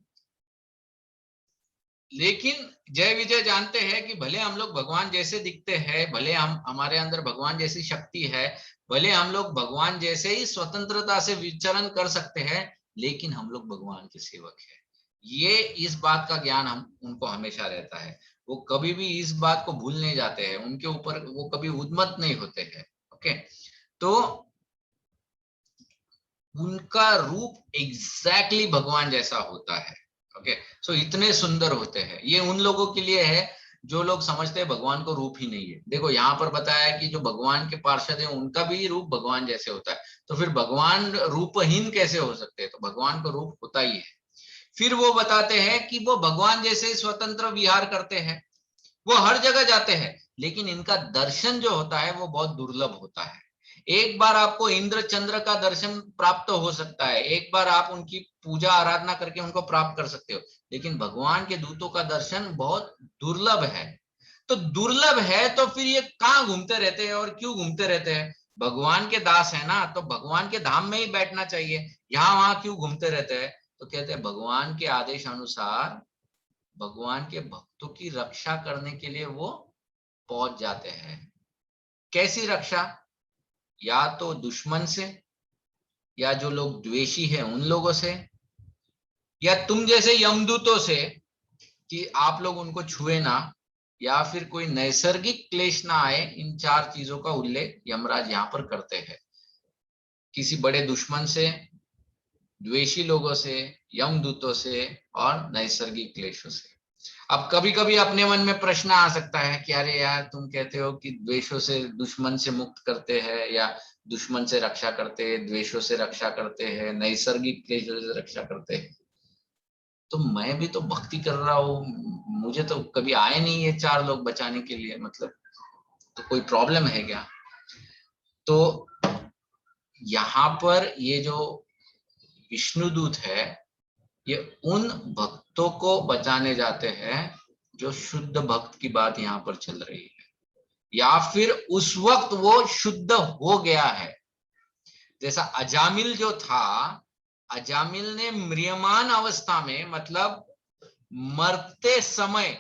लेकिन जय विजय जानते हैं कि भले हम लोग भगवान जैसे दिखते हैं, भले हमारे अंदर भगवान जैसी शक्ति है, भले हम लोग भगवान जैसे ही स्वतंत्रता से विचरण कर सकते हैं, लेकिन हम लोग भगवान के सेवक हैं। ये इस बात का ज्ञान हम उनको हमेशा रहता है। वो कभी भी इस बात को भूल नहीं जाते हैं, उनके ऊपर वो कभी उन्मत्त नहीं होते हैं। ओके, तो उनका रूप एग्जैक्टली भगवान जैसा होता है। ओके, सो इतने सुंदर होते हैं। ये उन लोगों के लिए है जो लोग समझते हैं भगवान को रूप ही नहीं है। देखो यहाँ पर बताया कि जो भगवान के पार्षद है उनका भी रूप भगवान जैसे होता है, तो फिर भगवान रूपहीन कैसे हो सकते हैं? तो भगवान का रूप होता ही है। फिर वो बताते हैं कि वो भगवान जैसे स्वतंत्र विहार करते हैं, वो हर जगह जाते हैं, लेकिन इनका दर्शन जो होता है वो बहुत दुर्लभ होता है। एक बार आपको इंद्र चंद्र का दर्शन प्राप्त हो सकता है, एक बार आप उनकी पूजा आराधना करके उनको प्राप्त कर सकते हो, लेकिन भगवान के दूतों का दर्शन बहुत दुर्लभ है। तो दुर्लभ है तो फिर ये कहाँ घूमते रहते हैं और क्यों घूमते रहते हैं? भगवान के दास है ना, तो भगवान के धाम में ही बैठना चाहिए, यहाँ वहां क्यों घूमते रहते हैं? तो कहते हैं भगवान के आदेश अनुसार भगवान के भक्तों की रक्षा करने के लिए वो पहुंच जाते हैं। कैसी रक्षा? या तो दुश्मन से, या जो लोग द्वेषी हैं उन लोगों से, या तुम जैसे यमदूतों से कि आप लोग उनको छुए ना, या फिर कोई नैसर्गिक क्लेश ना आए। इन चार चीजों का उल्लेख यमराज यहाँ पर करते हैं। किसी बड़े दुश्मन से, द्वेषी लोगों से, यमदूतों से, और नैसर्गिक क्लेशों से। अब कभी कभी अपने मन में प्रश्न आ सकता है कि अरे यार, तुम कहते हो कि द्वेषों से, दुश्मन से मुक्त करते हैं, या दुश्मन से रक्षा करते हैं, द्वेषों से रक्षा करते हैं, नैसर्गिक क्लेशों से रक्षा करते हैं। तो मैं भी तो भक्ति कर रहा हूँ, मुझे तो कभी आए नहीं ये चार लोग बचाने के लिए, मतलब तो कोई प्रॉब्लम है क्या? तो यहाँ पर ये जो विष्णुदूत है, ये उन भक्तों को बचाने जाते हैं जो शुद्ध भक्त की बात यहाँ पर चल रही है, या फिर उस वक्त वो शुद्ध हो गया है। जैसा अजामिल जो था, अजामिल ने म्रियमान अवस्था में, मतलब मरते समय,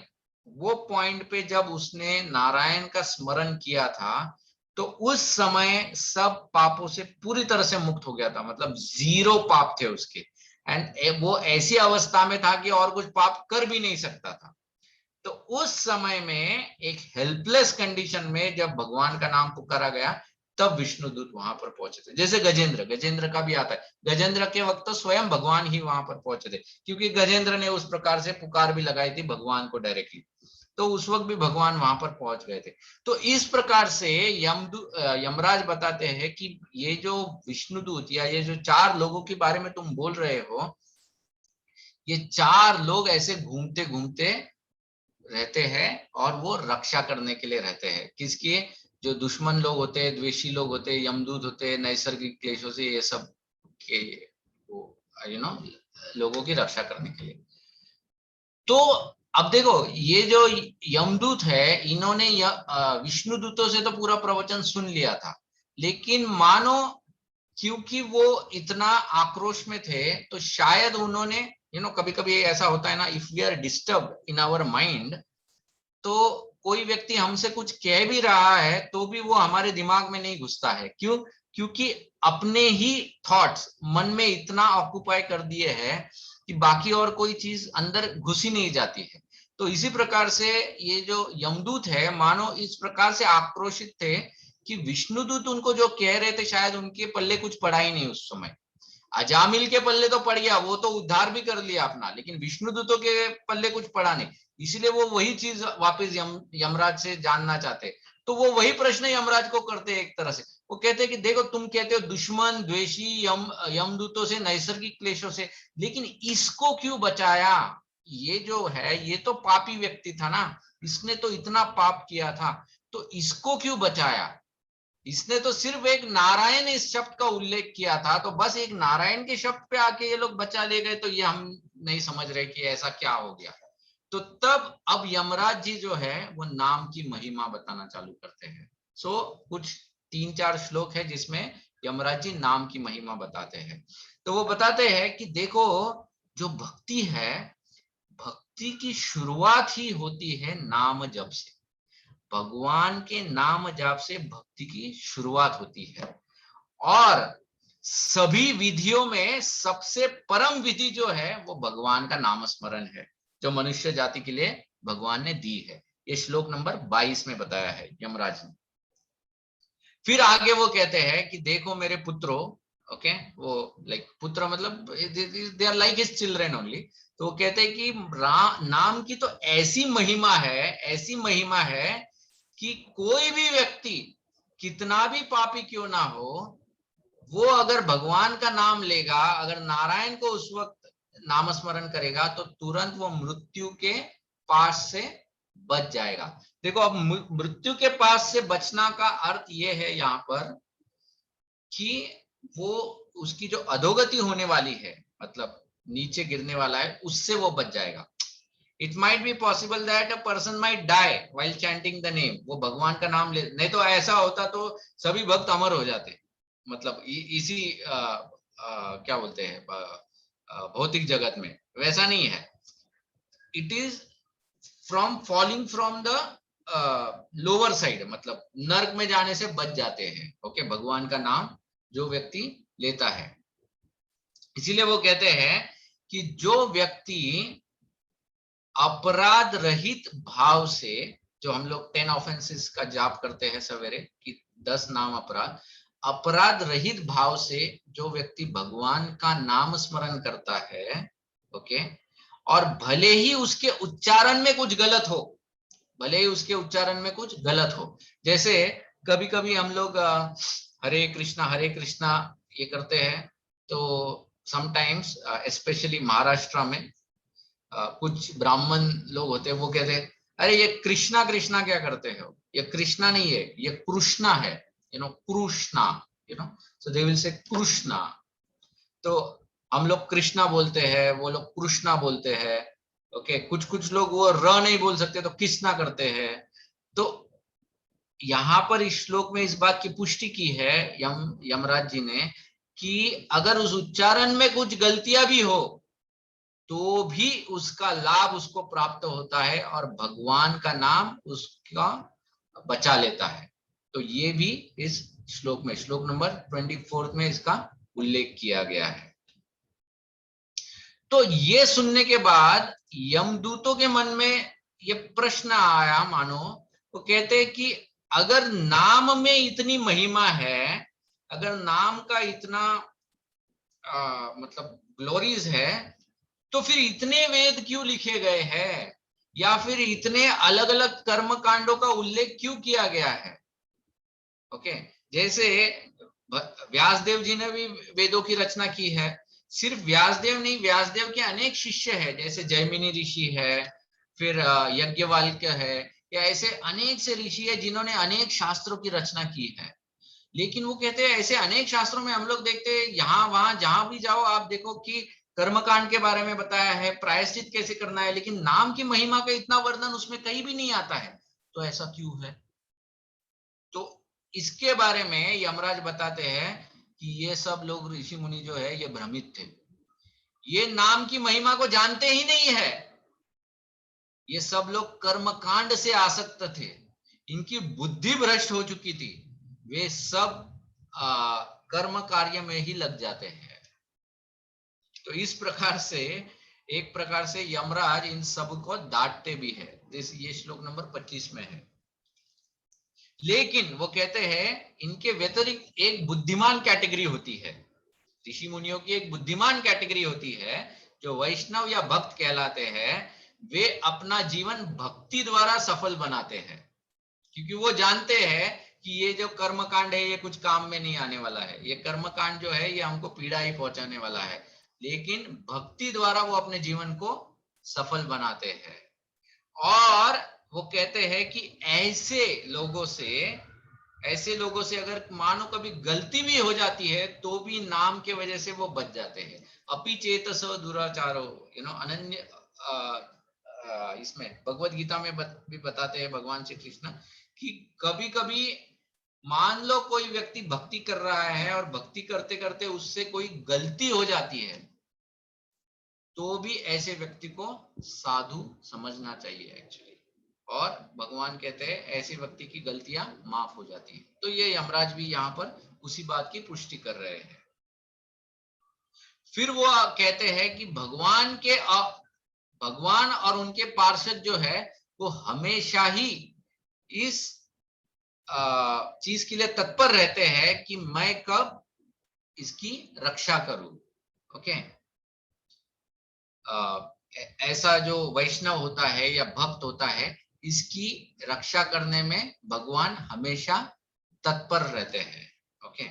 वो पॉइंट पे जब उसने नारायण का स्मरण किया था, तो उस समय सब पापों से पूरी तरह से मुक्त हो गया था, मतलब 0 पाप थे उसके। एंड वो ऐसी अवस्था में था कि और कुछ पाप कर भी नहीं सकता था। तो उस समय में एक हेल्पलेस कंडीशन में जब भगवान का नाम पुकारा गया, तब विष्णुदूत वहां पर पहुंचे थे। जैसे गजेंद्र का भी आता है, गजेंद्र के वक्त तो स्वयं भगवान ही वहां पर पहुंचे थे, क्योंकि गजेंद्र ने उस प्रकार से पुकार भी लगाई थी भगवान को डायरेक्टली, तो उस वक्त भी भगवान वहां पर पहुंच गए थे। तो इस प्रकार से यमराज बताते हैं कि ये जो विष्णुदूत, या ये जो चार लोगों के बारे में तुम बोल रहे हो, ये चार लोग ऐसे घूमते घूमते रहते हैं, और वो रक्षा करने के लिए रहते हैं। किसकी? जो दुश्मन लोग होते हैं, द्वेषी लोग होते हैं, यमदूत होते हैं, नैसर्गिक क्लेशों से ये सब के वो लोगों की रक्षा करने के लिए। तो अब देखो ये जो यमदूत है, इन्होंने विष्णु दूतों से तो पूरा प्रवचन सुन लिया था, लेकिन मानो क्योंकि वो इतना आक्रोश में थे तो शायद उन्होंने कभी कभी ऐसा होता है ना, if we are disturb in our mind, तो कोई व्यक्ति हमसे कुछ कह भी रहा है तो भी वो हमारे दिमाग में नहीं घुसता है। क्यों? क्योंकि अपने ही थॉट्स मन में इतना ऑक्युपाई कर दिए हैं कि बाकी और कोई चीज अंदर घुस ही नहीं जाती है। तो इसी प्रकार से ये जो यमदूत है, मानो इस प्रकार से आक्रोशित थे कि विष्णुदूत उनको जो कह रहे थे शायद उनके पल्ले कुछ पड़ा ही नहीं उस समय। अजामिल के पल्ले तो पड़ गया, वो तो उद्धार भी कर लिया अपना, लेकिन विष्णुदूतों के पल्ले कुछ पड़ा नहीं। इसलिए वो वही चीज वापस यमराज से जानना चाहते। तो वो वही प्रश्न यमराज को करते एक तरह से। वो कहते हैं कि देखो तुम कहते हो दुश्मन द्वेषी यमदूतों से, नैसर्गिक क्लेशों से, लेकिन इसको क्यों बचाया? ये जो है ये तो पापी व्यक्ति था ना, इसने तो इतना पाप किया था, तो इसको क्यों बचाया? इसने तो सिर्फ एक नारायण इस शब्द का उल्लेख किया था, तो बस एक नारायण के शब्द पे आके ये लोग बचा ले गए, तो ये हम नहीं समझ रहे कि ऐसा क्या हो गया। तो तब अब यमराज जी जो है वो नाम की महिमा बताना चालू करते हैं। सो कुछ 3-4 श्लोक है जिसमें यमराज जी नाम की महिमा बताते हैं। तो वो बताते हैं कि देखो, जो भक्ति है, भक्ति की शुरुआत ही होती है नाम जप से। भगवान के नाम जाप से भक्ति की शुरुआत होती है। और सभी विधियों में सबसे परम विधि जो है वो भगवान का नाम स्मरण है, जो मनुष्य जाति के लिए भगवान ने दी है। ये श्लोक नंबर 22 में बताया है यमराज ने। फिर आगे वो कहते हैं कि देखो मेरे पुत्रों, ओके, वो लाइक पुत्र मतलब they are like his children only. तो वो कहते हैं कि नाम की तो ऐसी महिमा है, ऐसी महिमा है कि कोई भी व्यक्ति कितना भी पापी क्यों ना हो, वो अगर भगवान का नाम लेगा, अगर नारायण को उस वक्त नाम स्मरण करेगा, तो तुरंत वो मृत्यु के पास से बच जाएगा। देखो अब मृत्यु के पास से बचना का अर्थ ये है यहाँ पर कि वो उसकी जो अधोगति होने वाली है, मतलब नीचे गिरने वाला है, उससे वो बच जाएगा। It might be possible that a person might die while chanting the name. वो भगवान का नाम ले, नहीं तो ऐसा होता तो सभी भक्त अमर हो जाते, मतलब इसी क्या बोलते हैं भौतिक जगत में। वैसा नहीं है। It is from falling from the lower side, मतलब नर्क में जाने से बच जाते हैं। ओके, भगवान का नाम जो व्यक्ति लेता है। इसीलिए वो कहते हैं कि जो व्यक्ति अपराध रहित भाव से, जो हम लोग 10 ऑफेंसेस का जाप करते हैं सवेरे कि 10 नाम अपराध रहित भाव से जो व्यक्ति भगवान का नाम स्मरण करता है, ओके, और भले ही उसके उच्चारण में कुछ गलत हो, भले ही उसके उच्चारण में कुछ गलत हो, जैसे कभी कभी हम लोग हरे कृष्णा ये करते हैं, तो समटाइम्स स्पेशली महाराष्ट्र में कुछ ब्राह्मण लोग होते हैं, वो कहते हैं अरे ये कृष्णा कृष्णा क्या करते हो, ये कृष्णा नहीं है, ये कृष्णा है, कृष्णा, सो दे विल से कृष्णा। तो हम लोग कृष्णा बोलते हैं, वो लोग कृष्णा बोलते हैं। ओके, कुछ लोग वो र नहीं बोल सकते तो कृष्णा करते हैं। तो यहाँ पर इस श्लोक में इस बात की पुष्टि की है यमराज जी ने कि अगर उस उच्चारण में कुछ गलतियां भी हो तो भी उसका लाभ उसको प्राप्त होता है और भगवान का नाम उसका बचा लेता है। तो ये भी इस श्लोक में, श्लोक नंबर 24 में इसका उल्लेख किया गया है। तो ये सुनने के बाद यमदूतों के मन में ये प्रश्न आया, मानो वो कहते हैं कि अगर नाम में इतनी महिमा है, अगर नाम का इतना मतलब ग्लोरीज है, तो फिर इतने वेद क्यों लिखे गए हैं, या फिर इतने अलग अलग कर्म कांडों का उल्लेख क्यों किया गया है? ओके, जैसे व्यासदेव जी ने भी वेदों की रचना की है। सिर्फ व्यासदेव नहीं, व्यासदेव के अनेक शिष्य हैं, जैसे जैमिनी ऋषि है, फिर यज्ञवाल्क्य है, कि ऐसे अनेक से ऋषि है जिन्होंने अनेक शास्त्रों की रचना की है, लेकिन वो कहते हैं ऐसे अनेक शास्त्रों में हम लोग देखते हैं यहाँ वहां जहां भी जाओ आप देखो कि कर्मकांड के बारे में बताया है, प्रायश्चित कैसे करना है, लेकिन नाम की महिमा का इतना वर्णन उसमें कहीं भी नहीं आता है। तो ऐसा क्यों है? तो इसके बारे में यमराज बताते हैं कि ये सब लोग ऋषि मुनि जो है ये भ्रमित थे, ये नाम की महिमा को जानते ही नहीं है। ये सब लोग कर्मकांड से आसक्त थे, इनकी बुद्धि भ्रष्ट हो चुकी थी, वे सब कर्म कार्य में ही लग जाते हैं। तो इस प्रकार से एक प्रकार से यमराज इन सब को डांटते भी है। ये श्लोक नंबर 25 में है। लेकिन वो कहते हैं इनके व्यतिरिक्त एक बुद्धिमान कैटेगरी होती है, ऋषि मुनियों की एक बुद्धिमान कैटेगरी होती है जो वैष्णव या भक्त कहलाते हैं। वे अपना जीवन भक्ति द्वारा सफल बनाते हैं, क्योंकि वो जानते हैं कि ये जो कर्मकांड है ये कुछ काम में नहीं आने वाला है, ये कर्मकांड जो है ये हमको पीड़ा ही पहुंचाने वाला है, लेकिन भक्ति द्वारा वो अपने जीवन को सफल बनाते हैं। और वो कहते हैं कि ऐसे लोगों से अगर मानो कभी गलती भी हो जाती है तो भी नाम के वजह से वो बच जाते हैं। अपि चेतसो दुराचारो, अनन्य, इसमें भगवत गीता में भी बताते हैं भगवान श्री कृष्ण कि कभी कभी मान लो कोई व्यक्ति भक्ति कर रहा है और भक्ति करते करते उससे कोई गलती हो जाती है, तो भी ऐसे व्यक्ति को साधु समझना चाहिए एक्चुअली। और भगवान कहते हैं ऐसे व्यक्ति की गलतियां माफ हो जाती है। तो ये यमराज भी यहाँ पर उसी बात की पुष्टि कर रहे हैं। फिर वो कहते हैं कि भगवान और उनके पार्षद जो है वो हमेशा ही इस चीज के लिए तत्पर रहते हैं कि मैं कब इसकी रक्षा करूं। ओके, ऐसा जो वैष्णव होता है या भक्त होता है, इसकी रक्षा करने में भगवान हमेशा तत्पर रहते हैं। ओके,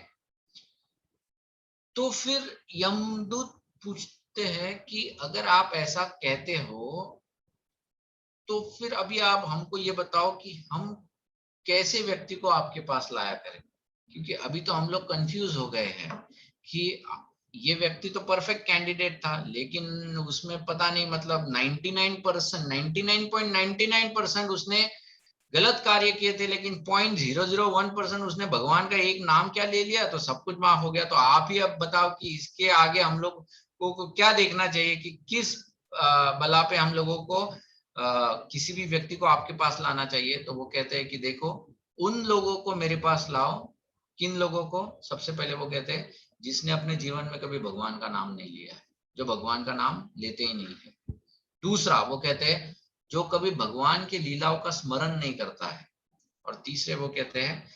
तो फिर यमदूत पूछते हैं कि अगर आप ऐसा कहते हो तो फिर अभी आप हमको ये बताओ कि हम कैसे व्यक्ति को आपके पास लाया करें, क्योंकि अभी तो हम लोग कंफ्यूज हो गए हैं कि ये व्यक्ति तो परफेक्ट कैंडिडेट था, लेकिन उसमें पता नहीं मतलब 99.99% उसने गलत कार्य किए थे, लेकिन 0.001% उसने भगवान का एक नाम क्या ले लिया तो सब कुछ माफ हो गया। तो आप ही अब बताओ कि इसके आगे हम लोग को क्या देखना चाहिए कि किस बला पे हम लोगों को किसी भी व्यक्ति को आपके पास लाना चाहिए। तो वो कहते हैं कि देखो उन लोगों को मेरे पास लाओ। किन लोगों को? सबसे पहले वो कहते हैं जिसने अपने जीवन में कभी भगवान का नाम नहीं लिया है, जो भगवान का नाम लेते ही नहीं है। दूसरा वो कहते हैं जो कभी भगवान की लीलाओं का स्मरण नहीं करता है। और तीसरे वो कहते हैं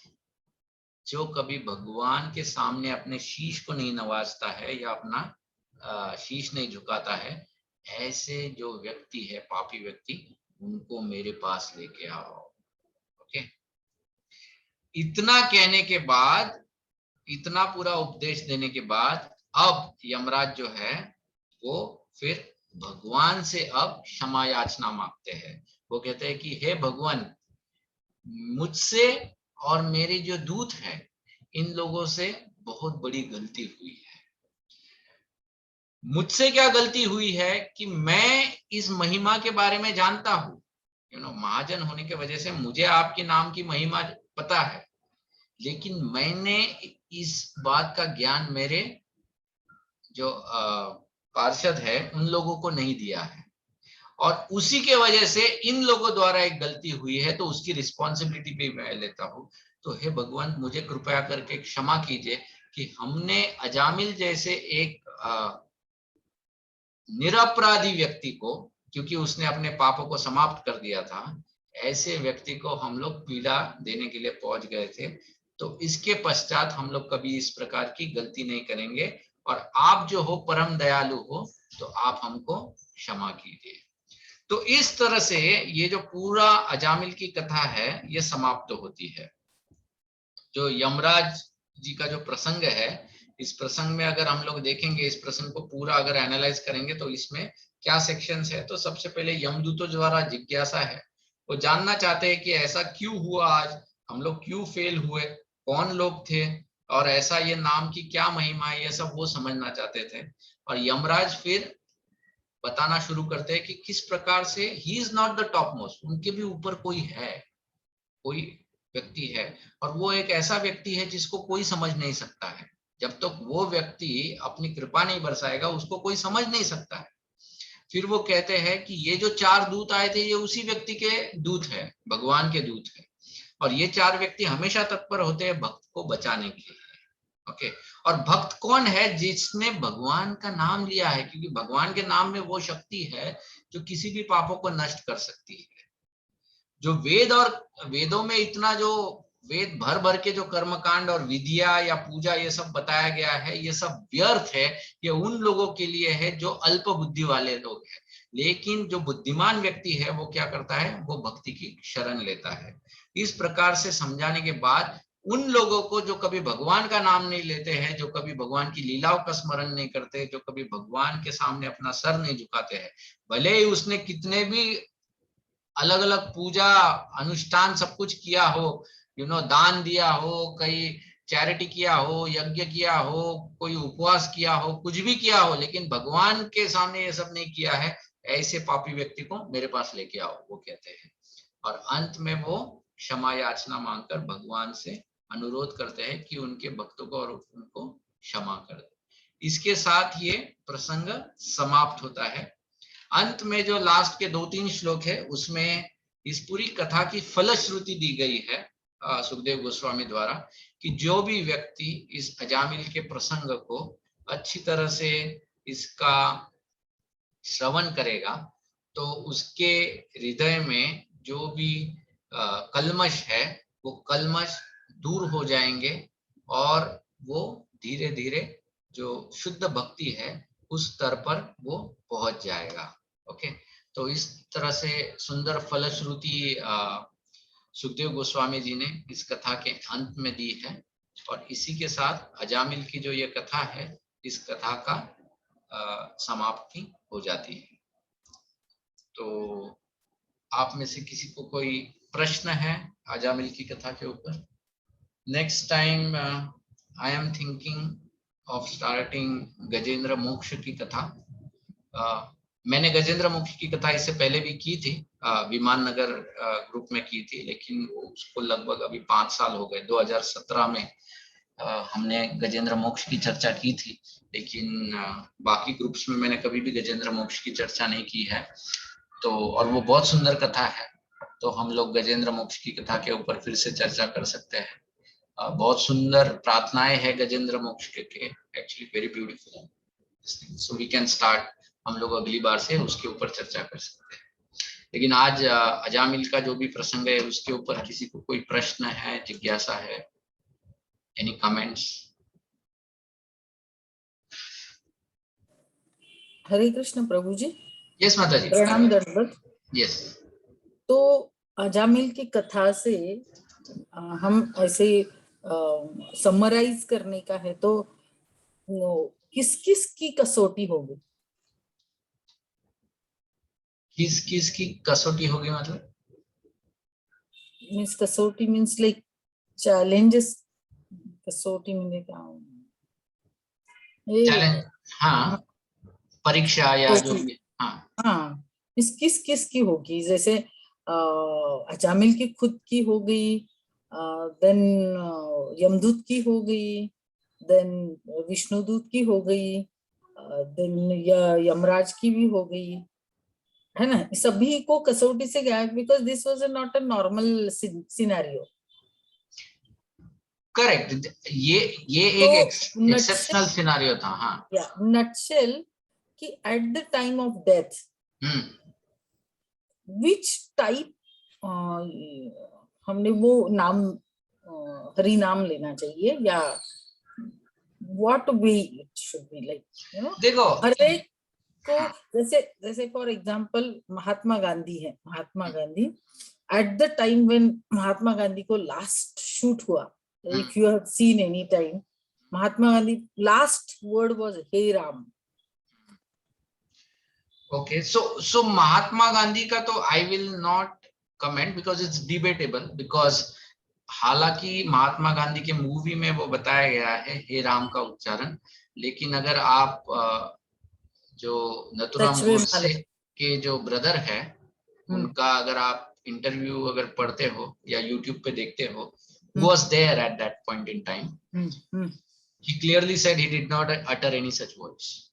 जो कभी भगवान के सामने अपने शीश को नहीं नवाजता है या अपना शीश नहीं झुकाता है, ऐसे जो व्यक्ति है, पापी व्यक्ति, उनको मेरे पास लेके आओ। ओके, इतना कहने के बाद, इतना पूरा उपदेश देने के बाद अब यमराज जो है वो फिर भगवान से अब क्षमा याचना मांगते हैं। वो कहते हैं कि हे भगवान, मुझसे और मेरे जो दूत हैं इन लोगों से बहुत बड़ी गलती हुई है। मुझसे क्या गलती हुई है कि मैं इस महिमा के बारे में जानता हूं, महाजन होने की वजह से मुझे आपके नाम की महिमा पता है, लेकिन मैंने इस बात का ज्ञान मेरे जो पार्षद है उन लोगों को नहीं दिया है, और उसी के वजह से इन लोगों द्वारा एक गलती हुई है, तो उसकी रिस्पॉन्सिबिलिटी भी मैं लेता हूँ। तो हे भगवान, मुझे कृपया करके क्षमा कीजिए कि हमने अजामिल जैसे एक निरपराधी व्यक्ति को, क्योंकि उसने अपने पापों को समाप्त कर दिया था, ऐसे व्यक्ति को हम लोग पीड़ा देने के लिए पहुंच गए थे। तो इसके पश्चात हम लोग कभी इस प्रकार की गलती नहीं करेंगे, और आप जो हो परम दयालु हो, तो आप हमको क्षमा कीजिए। तो इस तरह से ये जो पूरा अजामिल की कथा है ये समाप्त होती है। जो यमराज जी का जो प्रसंग है, इस प्रसंग में अगर हम लोग देखेंगे, इस प्रसंग को पूरा अगर एनालाइज करेंगे तो इसमें क्या सेक्शंस है। तो सबसे पहले यमदूतों द्वारा जिज्ञासा है, वो जानना चाहते हैं कि ऐसा क्यों हुआ, आज हम लोग क्यों फेल हुए, कौन लोग थे, और ऐसा ये नाम की क्या महिमा है, ये सब वो समझना चाहते थे। और यमराज फिर बताना शुरू करते हैं कि किस प्रकार से he is not the top most, उनके भी ऊपर कोई है, कोई व्यक्ति है, और वो एक ऐसा व्यक्ति है जिसको कोई समझ नहीं सकता है। जब तक तो वो व्यक्ति अपनी कृपा नहीं बरसाएगा उसको कोई समझ नहीं सकता है। फिर वो कहते हैं कि ये जो 4 दूत आए थे ये उसी व्यक्ति के दूत है, भगवान के दूत है, और ये 4 व्यक्ति हमेशा तत्पर होते हैं भक्त को बचाने के लिए। ओके, और भक्त कौन है? जिसने भगवान का नाम लिया है, क्योंकि भगवान के नाम में वो शक्ति है जो किसी भी पापों को नष्ट कर सकती है। जो वेद और वेदों में इतना जो वेद भर भर के जो कर्मकांड और विधिया या पूजा ये सब बताया गया है, ये सब व्यर्थ है। ये उन लोगों के लिए है जो अल्प बुद्धि वाले लोग हैं। लेकिन जो बुद्धिमान व्यक्ति है वो क्या करता है? वो भक्ति की शरण लेता है। इस प्रकार से समझाने के बाद उन लोगों को जो कभी भगवान का नाम नहीं लेते हैं, जो कभी भगवान की लीलाओं का स्मरण नहीं करते, जो कभी भगवान के सामने अपना सर नहीं झुकाते हैं, भले ही उसने कितने भी अलग अलग पूजा अनुष्ठान सब कुछ किया हो, दान दिया हो, कहीं चैरिटी किया हो, यज्ञ किया हो, कोई उपवास किया हो, कुछ भी किया हो, लेकिन भगवान के सामने ये सब नहीं किया है, ऐसे पापी व्यक्ति को मेरे पास लेके आओ, वो कहते हैं। और अंत में वो क्षमा याचना मांगकर भगवान से अनुरोध करते हैं कि उनके भक्तों को और उनको क्षमा कर दे। इसके साथ ये प्रसंग समाप्त होता है। अंत में जो लास्ट के 2-3 श्लोक है उसमें इस पूरी कथा की फलश्रुति दी गई है सुखदेव गोस्वामी द्वारा, कि जो भी व्यक्ति इस अजामिल के प्रसंग को अच्छी तरह से इसका श्रवण करेगा तो उसके हृदय में जो भी कल्मश है वो कल्मश दूर हो जाएंगे, और वो धीरे धीरे जो शुद्ध भक्ति है उस स्तर पर वो पहुंच जाएगा। ओके, तो इस तरह से सुंदर फलश्रुति सुखदेव गोस्वामी जी ने इस कथा के अंत में दी है। और इसी के साथ अजामिल की जो ये कथा है, इस कथा का समाप्ति हो जाती है। तो आप में से किसी को कोई प्रश्न है अजामिल की कथा के ऊपर? Next time I am thinking of starting Gajendra मोक्ष की कथा। मैंने गजेंद्र मोक्ष की कथा इससे पहले भी की थी, विमान नगर ग्रुप में की थी, लेकिन उसको लगभग अभी 5 साल हो गए। 2017 में हमने गजेंद्र मोक्ष की चर्चा की थी, लेकिन बाकी ग्रुप्स में मैंने कभी भी गजेंद्र मोक्ष की चर्चा नहीं की है। तो और वो बहुत सुंदर कथा है, तो हम लोग गजेंद्र मोक्ष की कथा के ऊपर फिर से चर्चा कर सकते हैं। बहुत सुंदर प्रार्थनाएं है गजेंद्र मोक्ष के, actually very beautiful, so we can start, हम लोग अगली बार से उसके ऊपर चर्चा कर सकते हैं। लेकिन आज अजामिल का जो भी प्रसंग है उसके ऊपर किसी को कोई प्रश्न है, जिज्ञासा है, एनी कमेंट्स? हरे कृष्ण प्रभु जी। यस माता जी, प्रणाम दंडवत। यस। तो अजामिल की कथा से हम ऐसे समराइज करने का है तो किस किस की कसौटी होगी? किस किस की कसौटी होगी मतलब? मीन्स कसौटी मीन्स लाइक चैलेंजेस, कसौटी में क्या चैलेंज? हाँ, परीक्षा या जो भी। हाँ, इस किस किस की होगी? जैसे अजामिल की खुद की हो गई, देन यमदूत की हो गई, देन विष्णुदूत की हो गई, देन यमराज की भी हो गई, है ना? सभी को कसौटी से गया, because this was not a normal scenario. Correct, ये तो एक एक्सेप्शनल सिनेरियो था। हाँ, या नटशेल कि eight the time of death which type हमने वो नाम हरि नाम लेना चाहिए, या what way it should be like, you know? देखो हर एक को, जैसे फॉर एग्जांपल महात्मा गांधी है, Mahatma Gandhi at the time when Mahatma Gandhi को लास्ट शूट हुआ, if you have seen any time, Mahatma Gandhi last word was हे राम। ओके, सो महात्मा गांधी का तो I will not comment because it's debatable, because हालांकि महात्मा गांधी के मूवी में वो बताया गया है हे राम का उच्चारण, लेकिन अगर आप जो नथुराम सच में गोडसे के जो ब्रदर है उनका अगर आप इंटरव्यू अगर पढ़ते हो या यूट्यूब पे देखते हो, was there at that point in time. He clearly said he did not utter any such words.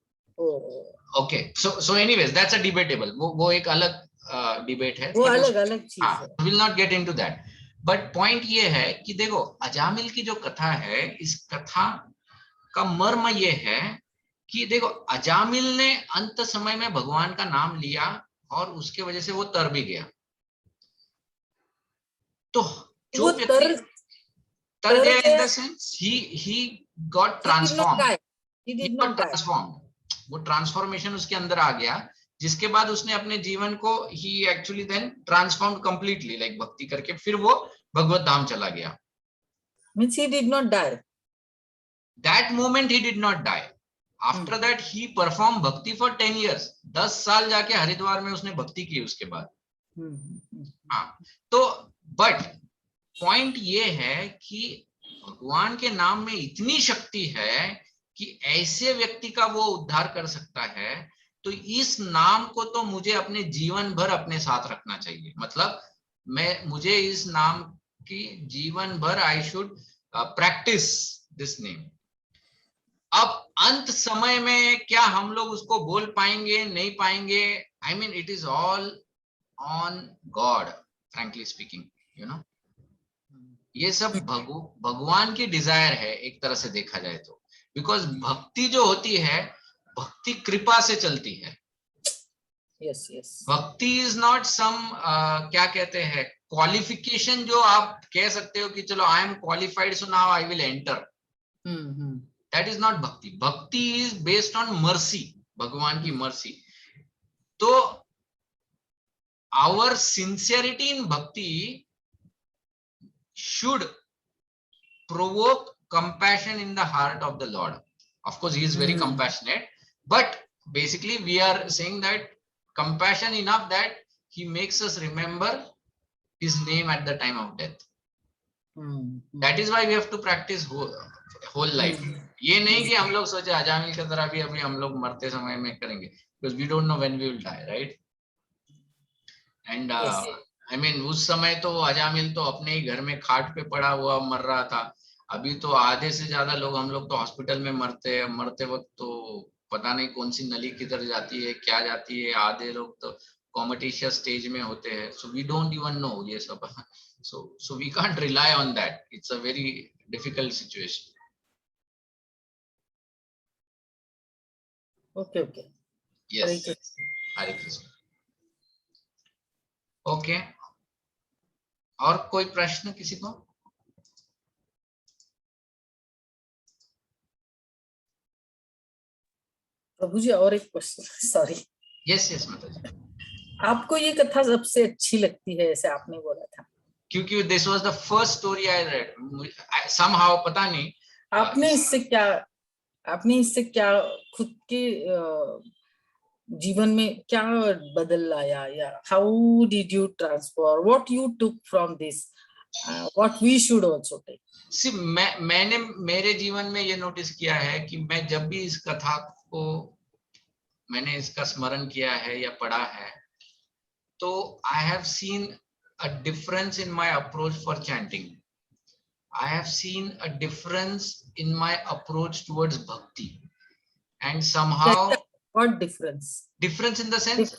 Okay, so anyways that's a debatable, वो एक अलग डिबेट है, वो अलग चीज है. Will not get into that. But point ये है कि देखो अजामिल की जो कथा है, इस कथा का मर्म ये है कि देखो अजामिल ने अंत समय में भगवान का नाम लिया और उसके वजह से वो तर भी गया. तो जो व्यक्ति तर गया in the sense he got transformed. He did not die. वो ट्रांसफॉर्मेशन उसके अंदर आ गया, जिसके बाद उसने अपने जीवन को he actually then transformed completely, like भक्ति करके फिर वो भगवत धाम चला गया. Means he did not die. That moment he did not die. After that he performed bhakti for 10 years. 10 साल जाके हरिद्वार में उसने भक्ति की उसके बाद. हाँ, तो बट पॉइंट ये है कि भगवान के नाम में इतनी शक्ति है कि ऐसे व्यक्ति का वो उद्धार कर सकता है, तो इस नाम को तो मुझे अपने जीवन भर अपने साथ रखना चाहिए. मतलब मुझे इस नाम की जीवन भर I should practice this name. अब अंत समय में क्या हम लोग उसको बोल पाएंगे नहीं पाएंगे, I mean it is all on God, frankly speaking, you know. ये सब भगवान की डिजायर है एक तरह से देखा जाए तो, बिकॉज भक्ति जो होती है, भक्ति कृपा से चलती है. Yes yes. भक्ति इज नॉट सम क्या कहते हैं क्वालिफिकेशन, जो आप कह सकते हो कि चलो I am qualified so now I will enter. That is not भक्ति. भक्ति इज बेस्ड ऑन मर्सी, भगवान की मर्सी. तो आवर सिंसियरिटी इन भक्ति should provoke compassion in the heart of the Lord. Of course, he is very compassionate, but basically we are saying that compassion enough that he makes us remember his name at the time of death. That is why we have to practice whole life. ये नहीं कि हम लोग सोचे अजामिल की तरह भी अभी हम लोग मरते समय में करेंगे, because we don't know when we will die, right? And I mean, उस समय तो अजामिल तो अपने ही घर में खाट पे पड़ा हुआ मर रहा था. अभी तो आधे से ज्यादा लोग हम लोग तो हॉस्पिटल में मरते वक्त तो पता नहीं कौन सी नली किधर जाती है, क्या जाती है. आधे लोग तो कॉम्पिटिशियस स्टेज में होते हैं. So we don't even know ये सब. So we can't rely on that. It's a very difficult situation. Okay. Yes, Hare Krishna. Okay, और कोई प्रश्न किसी को? प्रभु जी और एक क्वेश्चन. सॉरी. यस माता. आपको ये कथा सबसे अच्छी लगती है ऐसे आपने बोला था, क्योंकि this was the first story I read. Somehow पता नहीं आपने इससे क्या खुद के जीवन में क्या बदल लाया, या how did you transform, what you took from this, what we should also take. See मैंने मेरे जीवन में ये नोटिस किया है कि मैं जब भी इस कथा को मैंने इसका स्मरण किया है या पढ़ा है, तो I have seen a difference in my approach for chanting. I have seen a difference in my approach towards bhakti, and somehow what difference in the sense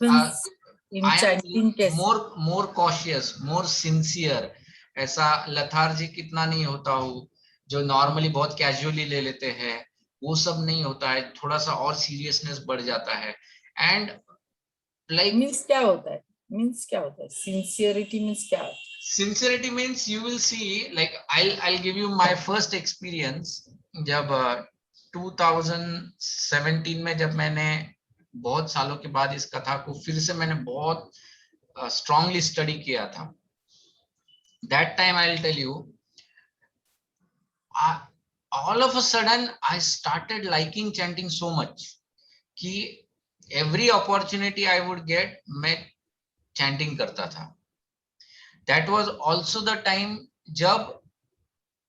in I chanting am more cautious, more sincere. ऐसा lethargic इतना नहीं होता हूँ जो normally बहुत casually ले लेते हैं, वो सब नहीं होता है. थोड़ा सा और सीरियसनेस बढ़ जाता है. एंड लाइक मींस क्या होता है sincerity means क्या? Sincerity means you will see, like I'll give you my first experience. जब 2017 में जब मैंने बहुत सालों के बाद इस कथा को फिर से मैंने बहुत strongly study किया था. That time I'll tell you, all of a sudden I started liking chanting so much कि every opportunity I would get मैं chanting करता था. that was also the time जब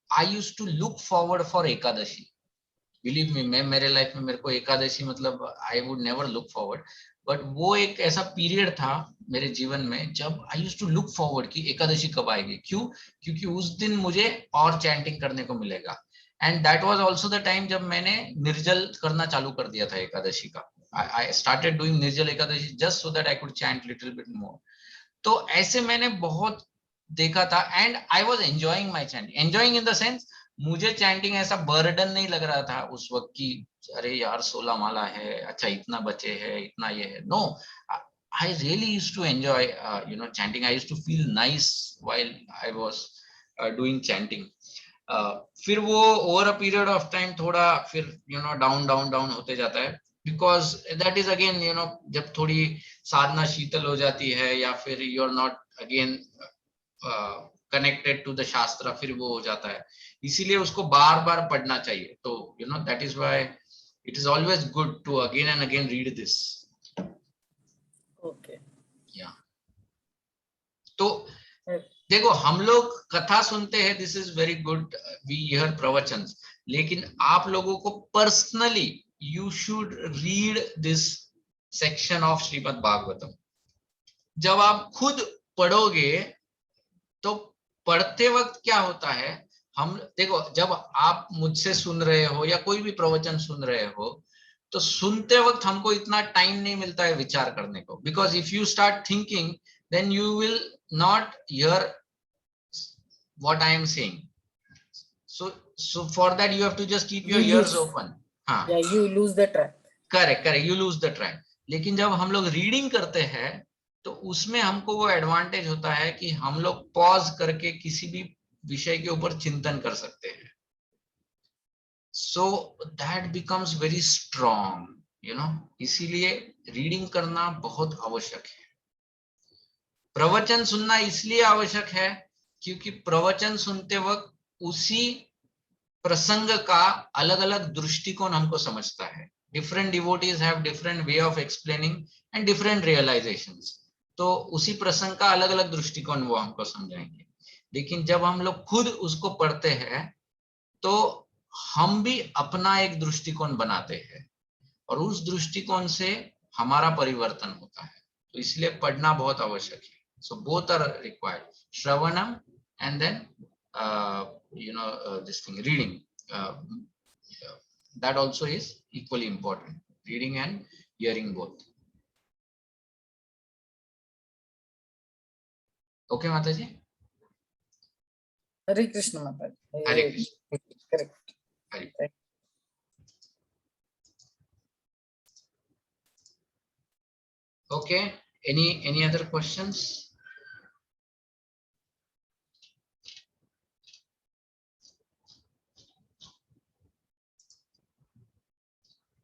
I used to look forward for Ekadashi. Believe me, मैं मेरे life में मेरे को एकादशी मतलब I would never look forward, but वो एक ऐसा पीरियड था मेरे जीवन में जब I used to look forward कि एकादशी कब आएगी. क्यों? क्योंकि उस दिन मुझे और चैंटिंग करने को मिलेगा. And that was also the time जब मैंने निर्जल करना चालू कर दिया था एकादशी का. I started doing निर्जल Ekadashi just so that I could chant little bit more. तो ऐसे मैंने बहुत देखा था and I was enjoying my chanting. Enjoying in the sense मुझे चैंटिंग ऐसा बर्डन नहीं लग रहा था उस वक्त की अरे यार 16 माला है, अच्छा इतना बचे है, इतना ये है. No, I really used to enjoy chanting. I used to feel nice while I was doing chanting. फिर वो over a period of time थोड़ा फिर डाउन होते जाता है, बिकॉज दैट इज अगेन जब थोड़ी साधना शीतल हो जाती है या फिर you are not again connected to the shastra, फिर वो हो जाता है. इसीलिए उसको बार बार पढ़ना चाहिए. तो that is why it is always good to again and again read this. Okay. या तो देखो हम लोग कथा सुनते हैं, this is very good, we hear pravachan, लेकिन आप लोगों को personally you should read this section of Shrimad Bhagavatam. जब आप खुद पढ़ोगे तो पढ़ते वक्त क्या होता है, हम देखो जब आप मुझसे सुन रहे हो या कोई भी प्रवचन सुन रहे हो तो सुनते वक्त हमको इतना टाइम नहीं मिलता है विचार करने को, because if you start thinking then you will not hear what I am saying. So for that you have to just keep your ears open. हाँ, Yeah, you lose the track. Correct, you lose the track. लेकिन जब हम लोग reading करते हैं तो उसमें हमको वो एडवांटेज होता है कि हम लोग पॉज करके किसी भी विषय के ऊपर चिंतन कर सकते हैं. So that becomes very strong, इसीलिए रीडिंग करना बहुत आवश्यक है. प्रवचन सुनना इसलिए आवश्यक है क्योंकि प्रवचन सुनते वक्त उसी प्रसंग का अलग अलग दृष्टिकोण हमको समझता है. Different devotees have different way of explaining and different realisations. तो उसी प्रसंग का अलग अलग दृष्टिकोण वो हमको समझाएंगे. लेकिन जब हम लोग खुद उसको पढ़ते हैं तो हम भी अपना एक दृष्टिकोण बनाते हैं और उस दृष्टिकोण से हमारा परिवर्तन होता है. तो इसलिए पढ़ना बहुत आवश्यक है. So both are required, Shravanam and then this thing, reading. That also is equally important, reading and hearing both. Okay, Mataji? Hare Krishna, Mataji. Hare Krishna. Correct. Hare. Okay, any other questions?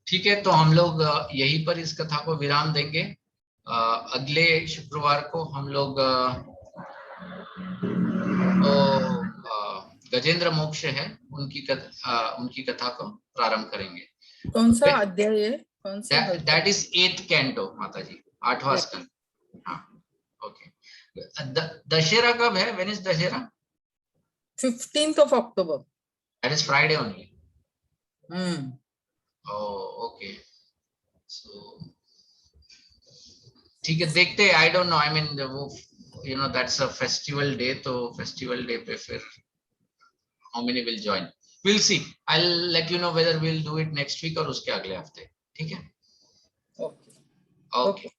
ठीक है, तो हम लोग यहीं पर इस कथा को विराम देंगे. अगले शुक्रवार को हम लोग गजेंद्र मोक्ष है उनकी कथा को प्रारंभ करेंगे. कौन सा अध्याय है? कौन सा? दैट इज 8th कैंटो माताजी, 8वां स्कंद. हाँ, ओके. दशहरा कब है? When is Dussehra? 15th of October. That is Friday only. Okay. So ठीक है, देखते हैं. I don't know, I mean वो दैट्स अ फेस्टिवल डे, तो फेस्टिवल डे पे फिर how many will join, we'll see. I'll let you know whether we'll do it next week और उसके अगले हफ्ते. ठीक है? ओके,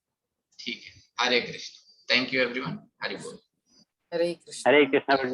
ठीक है. Hare Krishna. Thank you everyone. Hari Bol. Hare Krishna.